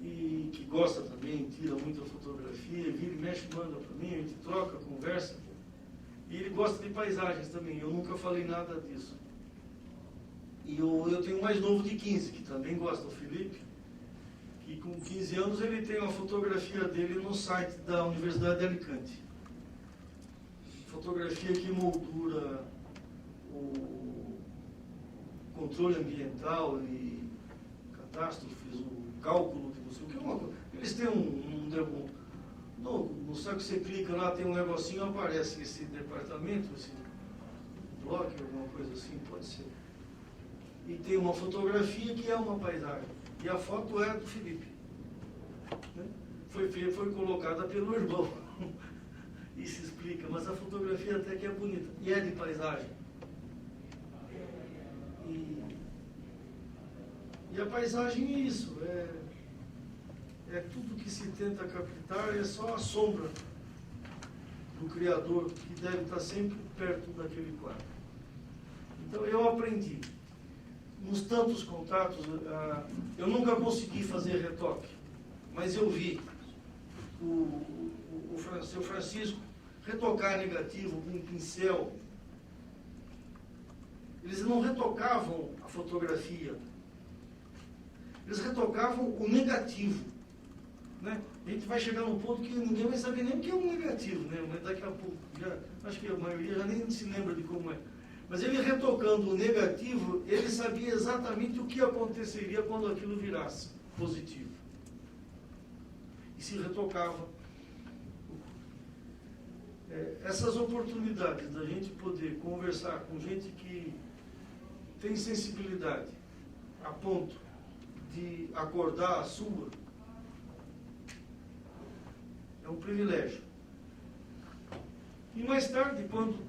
E que gosta também, tira muita fotografia, vira e mexe, manda para mim, a gente troca, conversa. E ele gosta de paisagens também, eu nunca falei nada disso. E eu tenho um mais novo de 15, que também gosta, o Felipe, que com 15 anos ele tem uma fotografia dele no site da Universidade de Alicante. Fotografia que moldura o controle ambiental e catástrofes, o cálculo de você. Eles têm no site que você clica lá, tem um negocinho, aparece esse departamento, esse bloco, alguma coisa assim, pode ser. E tem uma fotografia que é uma paisagem. E a foto é do Felipe. Né? Foi colocada pelo irmão. Isso explica, mas a fotografia até que é bonita. E é de paisagem. E a paisagem é isso. É tudo que se tenta captar, é só a sombra do Criador, que deve estar sempre perto daquele quadro. Então eu aprendi. Nos tantos contatos, eu nunca consegui fazer retoque, mas eu vi o seu Francisco retocar negativo com um pincel. Eles não retocavam a fotografia, eles retocavam o negativo. Né? A gente vai chegar num ponto que ninguém vai saber nem o que é um negativo, né? Mas daqui a pouco, acho que a maioria já nem se lembra de como é. Mas ele retocando o negativo, ele sabia exatamente o que aconteceria quando aquilo virasse positivo. E se retocava. Essas oportunidades da gente poder conversar com gente que tem sensibilidade a ponto de acordar a sua, é um privilégio. E mais tarde, quando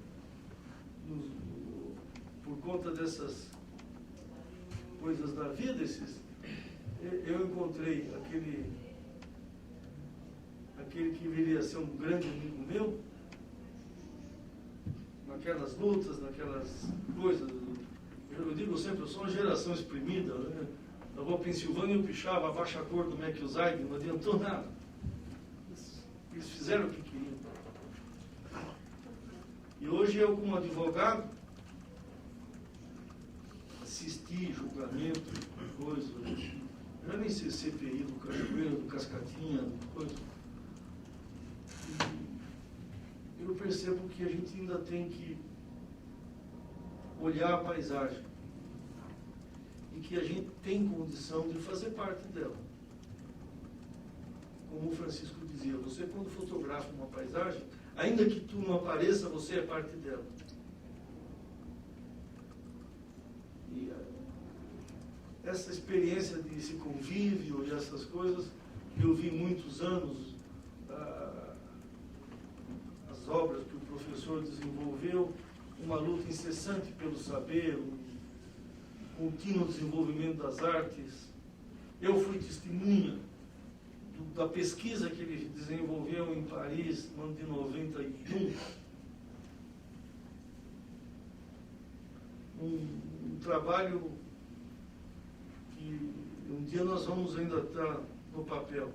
por conta dessas coisas da vida, eu encontrei aquele que viria a ser um grande amigo meu, naquelas lutas, naquelas coisas. Eu digo sempre, eu sou uma geração exprimida, né? Eu vou a Pensilvânia e eu pichava a baixa cor do Mac-Usaid, não adiantou nada. Eles fizeram o que queriam. E hoje eu, como advogado, assisti julgamento, coisa, já nem sei CPI do Cajueiro, do Cascatinha, coisa. E eu percebo que a gente ainda tem que olhar a paisagem e que a gente tem condição de fazer parte dela. Como o Francisco dizia, você quando fotografa uma paisagem, ainda que tu não apareça, você é parte dela. E essa experiência desse convívio e essas coisas, eu vi muitos anos, as obras que o professor desenvolveu, uma luta incessante pelo saber, um contínuo desenvolvimento das artes. Eu fui testemunha da pesquisa que ele desenvolveu em Paris, no ano de 91. Um trabalho que um dia nós vamos ainda estar no papel.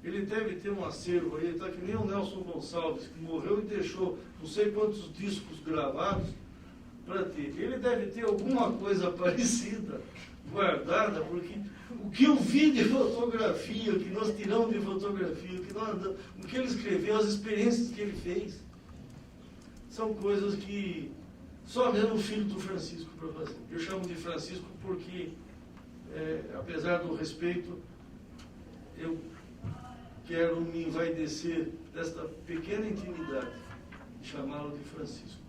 Ele deve ter um acervo aí, está que nem o Nelson Gonçalves, que morreu e deixou não sei quantos discos gravados para ter. Ele deve ter alguma coisa parecida, guardada, porque o que eu vi de fotografia, o que nós tiramos de fotografia, o que ele escreveu, as experiências que ele fez, são coisas que só mesmo o filho do Francisco para fazer. Eu chamo de Francisco porque, apesar do respeito, eu quero me envaidecer desta pequena intimidade, de chamá-lo de Francisco.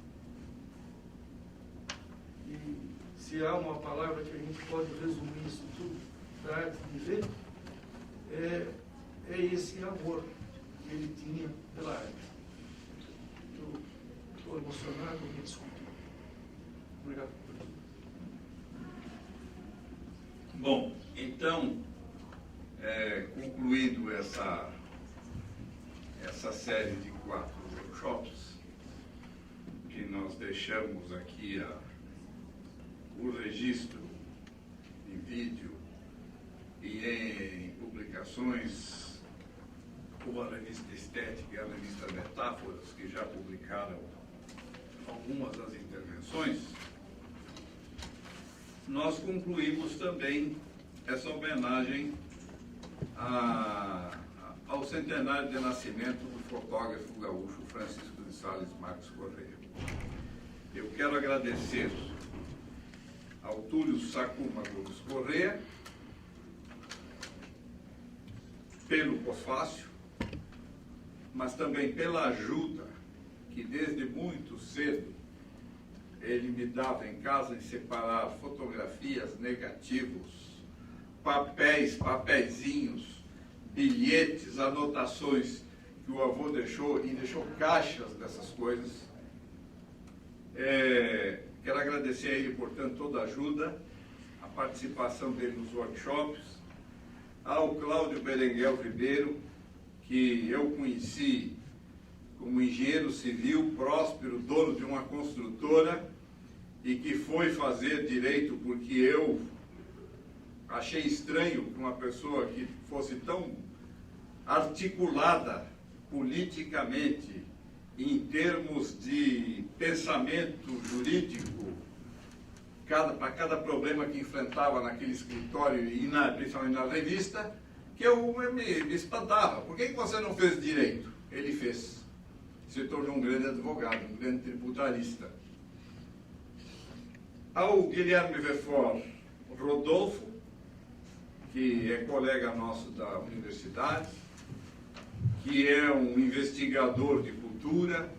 E se há uma palavra que a gente pode resumir isso tudo, da arte de ver, é esse amor que ele tinha pela arte. Eu estou emocionado, me desculpe. Obrigado. Bom, então, concluindo essa série de 4 workshops, que nós deixamos aqui o registro em vídeo e em publicações, como a Revista Estética e a Revista Metáforas, que já publicaram algumas das intervenções, nós concluímos também essa homenagem ao centenário de nascimento do fotógrafo gaúcho Francisco de Sales Marques Correia. Eu quero agradecer ao Túlio Sacuma Gomes Correia pelo pós-fácil, mas também pela ajuda que desde muito cedo ele me dava em casa em separar fotografias, negativos, papeizinhos, bilhetes, anotações que o avô deixou, e deixou caixas dessas coisas. Quero agradecer a ele, portanto, toda a ajuda, a participação dele nos workshops, ao Cláudio Berenguel Ribeiro, que eu conheci como engenheiro civil, próspero, dono de uma construtora, e que foi fazer direito porque eu achei estranho que uma pessoa que fosse tão articulada politicamente, em termos de pensamento jurídico, para cada problema que enfrentava naquele escritório e principalmente na revista, que eu me espantava. Por que você não fez direito? Ele fez. Se tornou um grande advogado, um grande tributarista. Ao Guilherme Vefort Rodolfo, que é colega nosso da universidade, que é um investigador de cultura,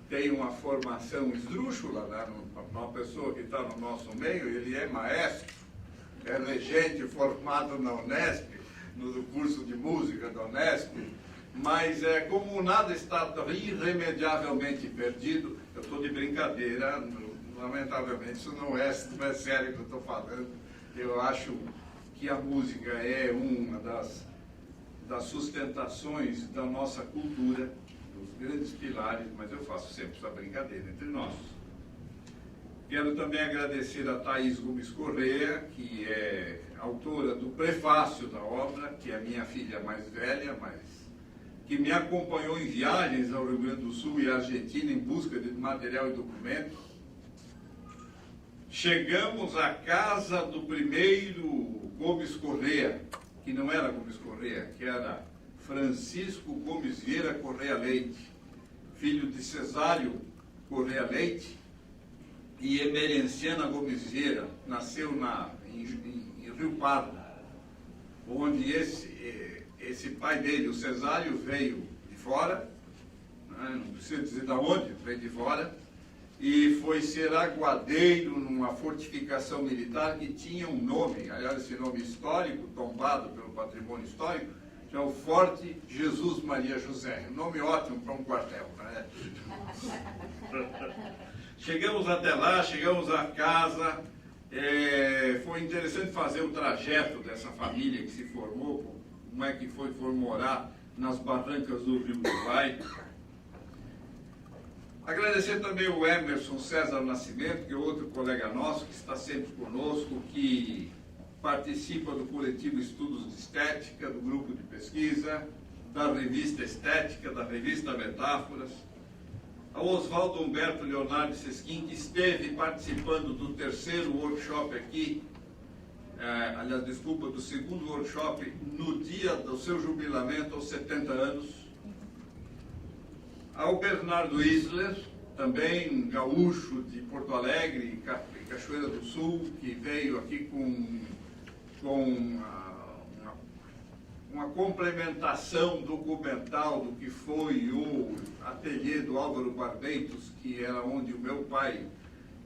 tem uma formação esdrúxula, né? Uma pessoa que está no nosso meio, ele é maestro, é regente formado na Unesp, no curso de música da Unesp, mas como nada está irremediavelmente perdido, eu estou de brincadeira, lamentavelmente isso não é sério que eu estou falando. Eu acho que a música é uma das sustentações da nossa cultura, dos grandes pilares, mas eu faço sempre essa brincadeira entre nós. Quero também agradecer a Thaís Gomes Correia, que é autora do prefácio da obra, que é a minha filha mais velha, mas que me acompanhou em viagens ao Rio Grande do Sul e à Argentina em busca de material e documento. Chegamos à casa do primeiro Gomes Correia, que não era Gomes Correia, que era Francisco Gomes Vieira Correia Leite, filho de Cesário Correia Leite e Emerenciana Gomes Vieira. Nasceu em Rio Pardo, onde esse pai dele, o Cesário, veio de fora, né, não precisa dizer de onde, veio de fora, e foi ser aguadeiro numa fortificação militar que tinha um nome, aliás, esse nome histórico, tombado pelo patrimônio histórico, que é o Forte Jesus Maria José. Um nome ótimo para um quartel, né? Chegamos até lá, chegamos à casa. Foi interessante fazer o trajeto dessa família que se formou, como é que foi morar nas barrancas do Rio do Vai. Agradecer também o Emerson César Nascimento, que é outro colega nosso, que está sempre conosco, que participa do coletivo Estudos de Estética, do grupo de pesquisa, da revista Estética, da revista Metáforas. Ao Oswaldo Humberto Leonardo Sesquim, que esteve participando do 3º workshop aqui, aliás, desculpa, do 2º workshop, no dia do seu jubilamento aos 70 anos. Ao Bernardo Isler, também gaúcho de Porto Alegre e Cachoeira do Sul, que veio aqui com uma complementação documental do que foi o ateliê do Álvaro Barbeitos, que era onde o meu pai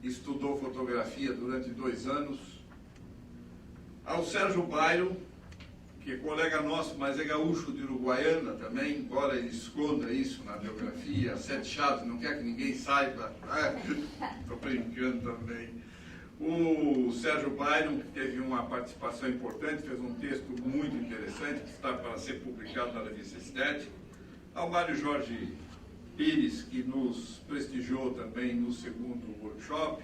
estudou fotografia durante 2 anos, ao Sérgio Bairo, que é colega nosso, mas é gaúcho de Uruguaiana também, embora ele esconda isso na biografia, 7 chaves, não quer que ninguém saiba. Estou brincando também. O Sérgio Bairo, que teve uma participação importante, fez um texto muito interessante, que está para ser publicado na revista Estética. Ao Mário Jorge Pires, que nos prestigiou também no 2º workshop,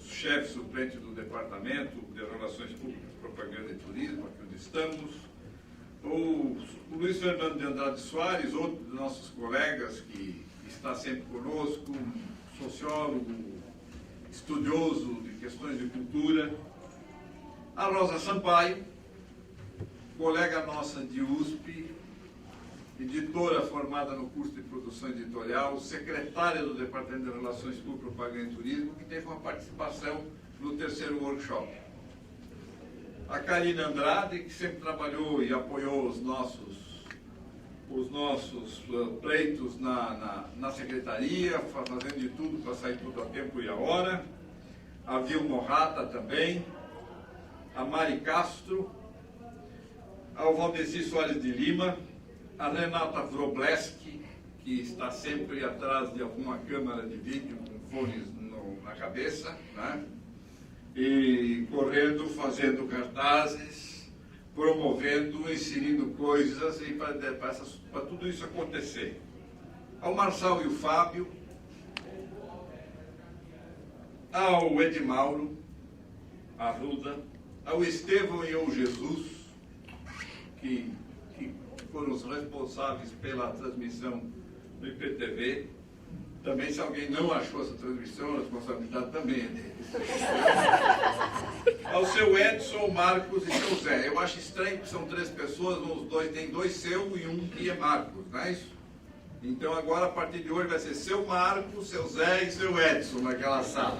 chefe suplente do Departamento de Relações Públicas, Propaganda e Turismo, aqui onde estamos. O Luiz Fernando de Andrade Soares, outro dos nossos colegas que está sempre conosco, sociólogo, estudioso de questões de cultura. A Rosa Sampaio, colega nossa de USP, editora formada no curso de produção editorial, secretária do Departamento de Relações Públicas, Propaganda e Turismo, que teve uma participação no 3º workshop. A Karina Andrade, que sempre trabalhou e apoiou os nossos pleitos na secretaria, fazendo de tudo para sair tudo a tempo e a hora. A Vilma Morrata também. A Mari Castro. Ao Valdeci Soares de Lima. A Renata Wrobleski, que está sempre atrás de alguma câmera de vídeo com fones na cabeça, né? E correndo, fazendo cartazes, promovendo, inserindo coisas e para tudo isso acontecer. Ao Marçal e o Fábio, ao Edmauro, a Ruda, ao Estevão e ao Jesus, que foram os responsáveis pela transmissão do IPTV. Também, se alguém não achou essa transmissão, a responsabilidade também é deles. Ao seu Edson, Marcos e seu Zé. Eu acho estranho que são 3 pessoas, tem 2 seu e um que é Marcos, não é isso? Então agora, a partir de hoje, vai ser seu Marcos, seu Zé e seu Edson naquela sala.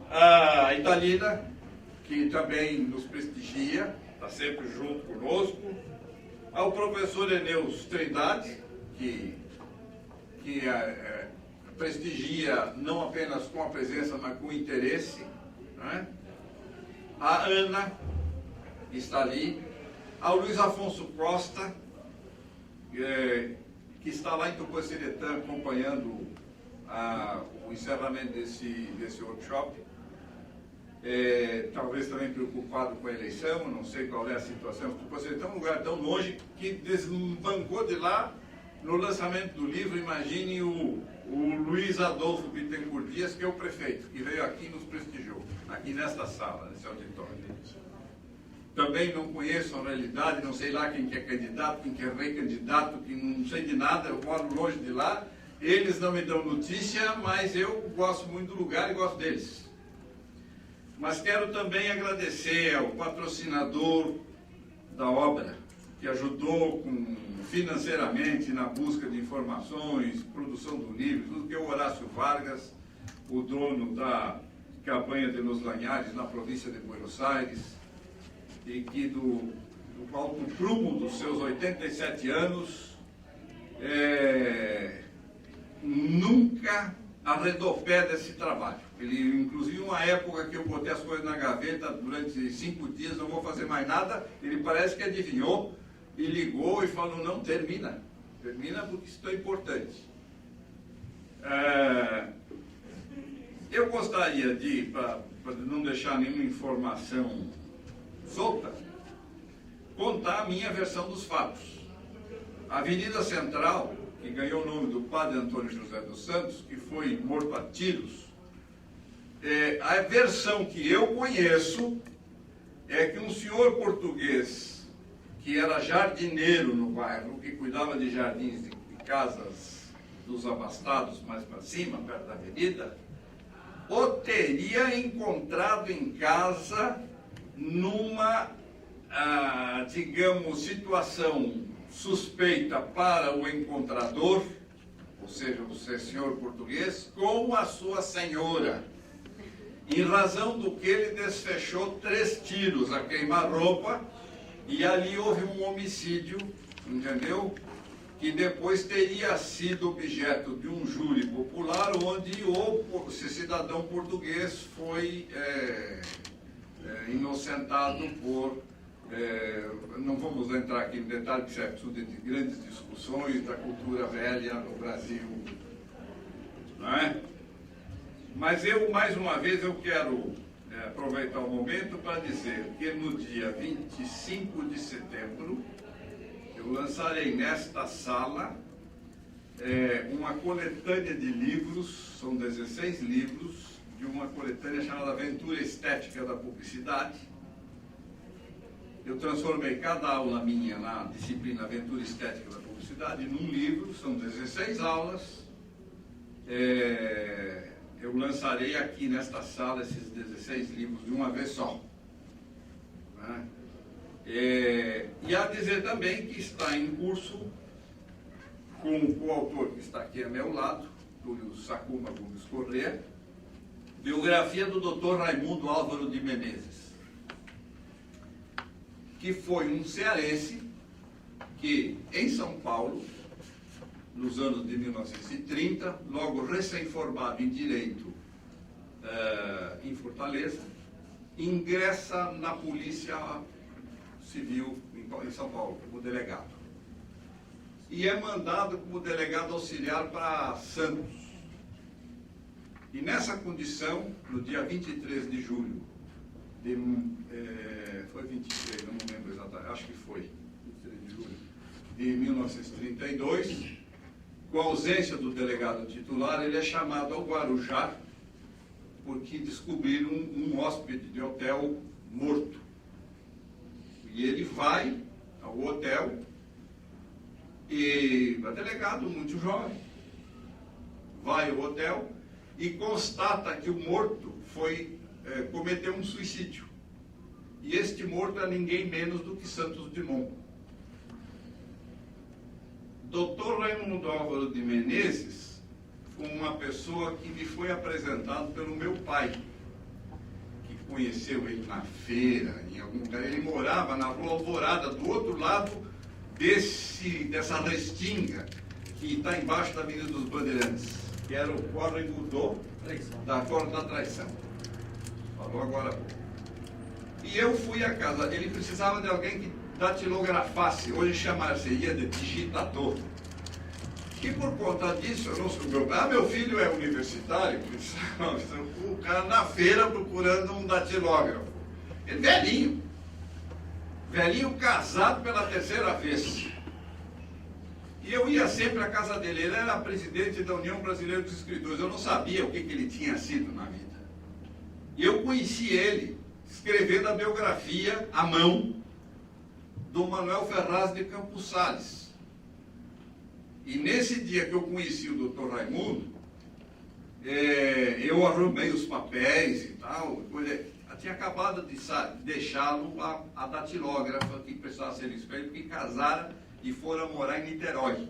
A Italina, que também nos prestigia, está sempre junto conosco. Ao professor Eneus Trindade, que prestigia não apenas com a presença, mas com o interesse, né? A Ana, que está ali. Ao Luiz Afonso Costa, que está lá em Tupanciretã acompanhando o encerramento desse workshop. Talvez também preocupado com a eleição, não sei qual é a situação. Tupanciretã é um lugar tão longe que desbancou de lá no lançamento do livro. Imagine o Luiz Adolfo Bittencourt Dias, que é o prefeito, que veio aqui e nos prestigiou, aqui nesta sala, nesse auditório. Também não conheço a realidade, não sei lá quem que é candidato, quem que é recandidato, que não sei de nada, eu moro longe de lá. Eles não me dão notícia, mas eu gosto muito do lugar e gosto deles. Mas quero também agradecer ao patrocinador da obra, que ajudou financeiramente na busca de informações, produção do livro, tudo, que é o Horácio Vargas, o dono da Cabanha de los Lanhares, na província de Buenos Aires, e que do prumo dos seus 87 anos, nunca arredou pé desse trabalho. Ele, inclusive, uma época que eu botei as coisas na gaveta durante 5 dias, não vou fazer mais nada, ele parece que adivinhou e ligou e falou: não, termina porque isso é importante. Eu gostaria de, para não deixar nenhuma informação solta, contar a minha versão dos fatos. A Avenida Central, que ganhou o nome do padre Antônio José dos Santos, que foi morto a tiros, a versão que eu conheço é que um senhor português, que era jardineiro no bairro, que cuidava de jardins e casas dos abastados mais para cima, perto da avenida, o teria encontrado em casa numa, digamos, situação suspeita para o encontrador, ou seja, o senhor português, com a sua senhora. em razão do que ele desfechou 3 tiros a queima-roupa, e ali houve um homicídio, entendeu? Que depois teria sido objeto de um júri popular, onde o cidadão português foi inocentado por... não vamos entrar aqui em detalhe, porque é absurdo de grandes discussões da cultura velha no Brasil, não é? Mas eu, mais uma vez, eu quero aproveitar o momento para dizer que no dia 25 de setembro, eu lançarei nesta sala uma coletânea de livros, são 16 livros, de uma coletânea chamada Aventura Estética da Publicidade. Eu transformei cada aula minha na disciplina Aventura Estética da Publicidade num livro, são 16 aulas. Eu lançarei aqui nesta sala esses 16 livros de uma vez só. Né? E a dizer também que está em curso com o coautor que está aqui ao meu lado, Túlio Sacuma Gomes Corrêa, biografia do Dr. Raimundo Álvaro de Menezes, que foi um cearense que, em São Paulo, nos anos de 1930, logo recém-formado em Direito em Fortaleza, ingressa na Polícia Civil em São Paulo, como delegado. E é mandado como delegado auxiliar para Santos. E nessa condição, no dia 23 de julho, foi 23, não me lembro exatamente, acho que foi, 23 de julho de 1932, com a ausência do delegado titular, ele é chamado ao Guarujá, porque descobriram um hóspede de hotel morto. E ele vai ao hotel, e o delegado, muito jovem, vai ao hotel e constata que o morto cometeu um suicídio. E este morto é ninguém menos do que Santos Dumont. Dr. Raimundo Álvaro de Menezes foi uma pessoa que me foi apresentado pelo meu pai, que conheceu ele na feira, em algum lugar. Ele morava na Rua Alvorada, do outro lado dessa restinga que está embaixo da Avenida dos Bandeirantes, que era o córrego da Corda da Traição. Falou agora há pouco. E eu fui à casa, ele precisava de alguém que datilografasse, hoje chamaria de digitador. E por conta disso, eu não sou meu filho é universitário, o cara na feira procurando um datilógrafo. Ele velhinho casado pela 3ª vez. E eu ia sempre à casa dele, ele era presidente da União Brasileira dos Escritores, eu não sabia o que ele tinha sido na vida. E eu conheci ele escrevendo a biografia à mão do Manuel Ferraz de Campos Sales. E nesse dia que eu conheci o Dr. Raimundo, eu arrumei os papéis e tal, eu tinha acabado de deixá-lo a datilógrafa que precisava ser escrito, porque casaram e foram morar em Niterói.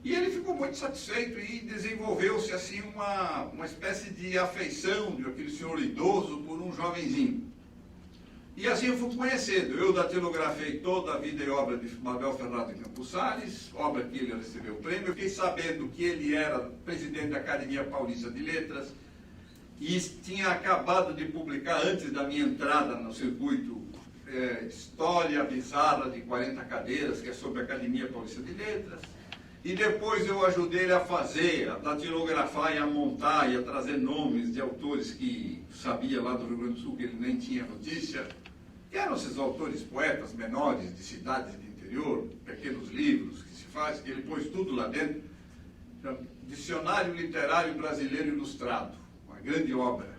E ele ficou muito satisfeito e desenvolveu-se assim uma espécie de afeição de aquele senhor idoso por um jovenzinho. E assim eu fui conhecendo. Eu datilografei toda a vida e obra de Manuel Ferraz de Campos Sales, obra que ele recebeu o prêmio. Eu fiquei sabendo que ele era presidente da Academia Paulista de Letras e tinha acabado de publicar, antes da minha entrada no circuito, História Bizarra de 40 Cadeiras, que é sobre a Academia Paulista de Letras. E depois eu ajudei ele a fazer, a datilografar e a montar e a trazer nomes de autores que sabia lá do Rio Grande do Sul, que ele nem tinha notícia. Que eram esses autores, poetas menores de cidades de interior, pequenos livros que se faz, que ele pôs tudo lá dentro. Então, Dicionário Literário Brasileiro Ilustrado, uma grande obra.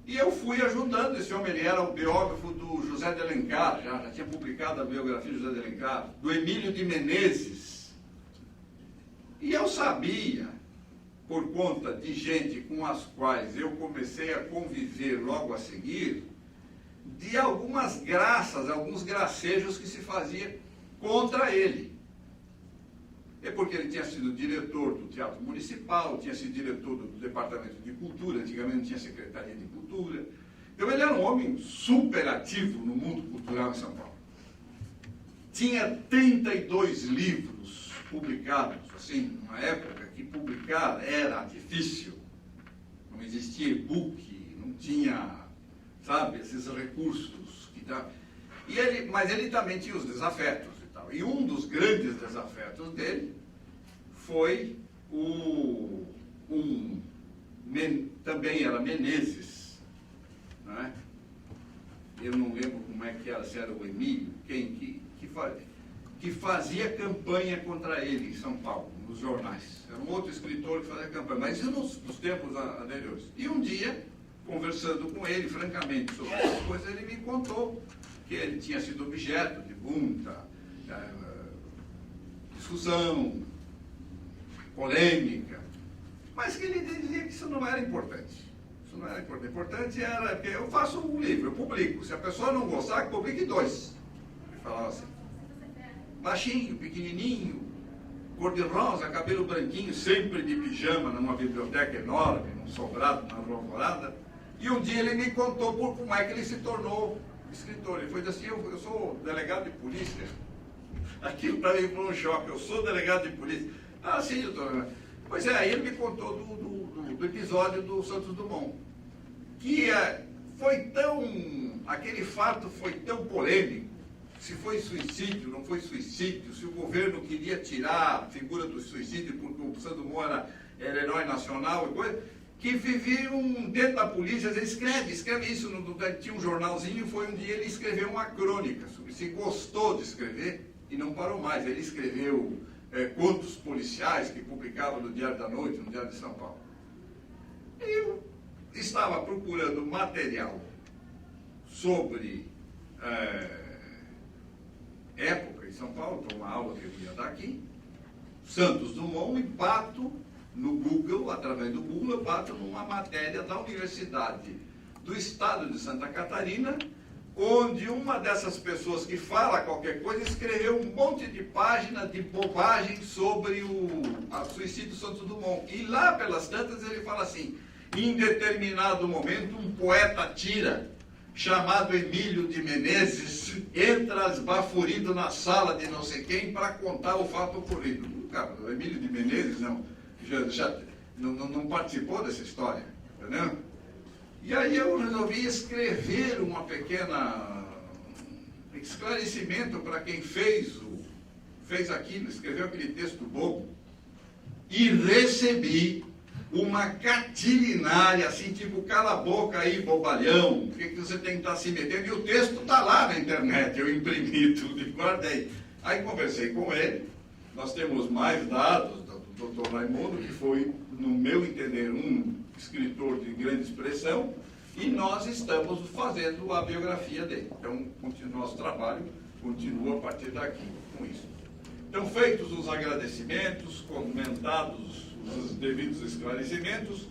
E eu fui ajudando esse homem, ele era o biógrafo do José de Alencar, já tinha publicado a biografia do José de Alencar, do Emílio de Menezes. E eu sabia, por conta de gente com as quais eu comecei a conviver logo a seguir, de algumas graças, alguns gracejos que se fazia contra ele. É porque ele tinha sido diretor do Teatro Municipal, tinha sido diretor do Departamento de Cultura, antigamente não tinha Secretaria de Cultura. Então ele era um homem super ativo no mundo cultural em São Paulo. Tinha 32 livros publicados, assim, numa época que publicar era difícil. Não existia e-book, não tinha, sabe, esses recursos que dá. Mas ele também tinha os desafetos e tal. E um dos grandes desafetos dele foi também era Menezes, né? Eu não lembro como é que era, se era o Emílio, que fazia campanha contra ele em São Paulo, nos jornais. Era um outro escritor que fazia campanha, mas isso nos tempos anteriores. E um dia, conversando com ele, francamente, sobre essas coisas, ele me contou que ele tinha sido objeto de muita discussão, polêmica, mas que ele dizia que isso não era importante. Isso não era importante. Importante era que eu faço um livro, eu publico. Se a pessoa não gostar, publique 2. Ele falava assim. Baixinho, pequenininho, cor-de-rosa, cabelo branquinho, sempre de pijama, numa biblioteca enorme, num sobrado, na Rua Alvorada. E um dia ele me contou como é que ele se tornou escritor. Ele foi assim, eu sou delegado de polícia. Aquilo para mim foi um choque, eu sou delegado de polícia. Ah, sim, doutor. Pois é, aí ele me contou do episódio do Santos Dumont. Que aquele fato foi tão polêmico. Se foi suicídio, não foi suicídio, se o governo queria tirar a figura do suicídio porque o Santos Dumont era herói nacional e coisa, que viviam dentro da polícia, ele escreve isso, tinha um jornalzinho, foi um dia ele escreveu uma crônica sobre se gostou de escrever e não parou mais. Ele escreveu contos policiais que publicava no Diário da Noite, no Diário de São Paulo. Eu estava procurando material sobre época em São Paulo, para uma aula que eu ia dar aqui, Santos Dumont, e bato no Google, através do Google, eu bato numa matéria da Universidade do Estado de Santa Catarina, onde uma dessas pessoas que fala qualquer coisa escreveu um monte de página de bobagem sobre o suicídio do Santos Dumont. E lá pelas tantas ele fala assim, em determinado momento um poeta tira, chamado Emílio de Menezes, entra esbaforido na sala de não sei quem para contar o fato ocorrido. Cara, o Emílio de Menezes não participou dessa história, entendeu? E aí eu resolvi escrever uma pequena esclarecimento para quem fez aquilo, escreveu aquele texto bobo, e recebi uma catilinária, assim, tipo, cala a boca aí, bobalhão, por que você tem que estar se metendo? E o texto está lá na internet, eu imprimi tudo e guardei. Aí conversei com ele, nós temos mais dados do Dr. Raimundo, que foi, no meu entender, um escritor de grande expressão, e nós estamos fazendo a biografia dele. Então, nosso trabalho continua a partir daqui com isso. Então, feitos os agradecimentos, comentados os devidos esclarecimentos,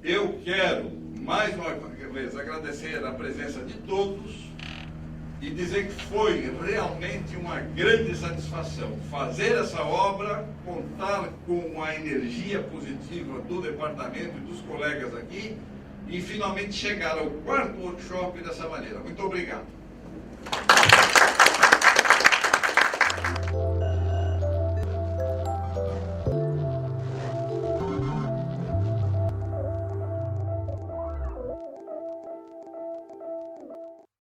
eu quero, mais uma vez, agradecer a presença de todos e dizer que foi realmente uma grande satisfação fazer essa obra, contar com a energia positiva do departamento e dos colegas aqui e finalmente chegar ao 4º workshop dessa maneira. Muito obrigado.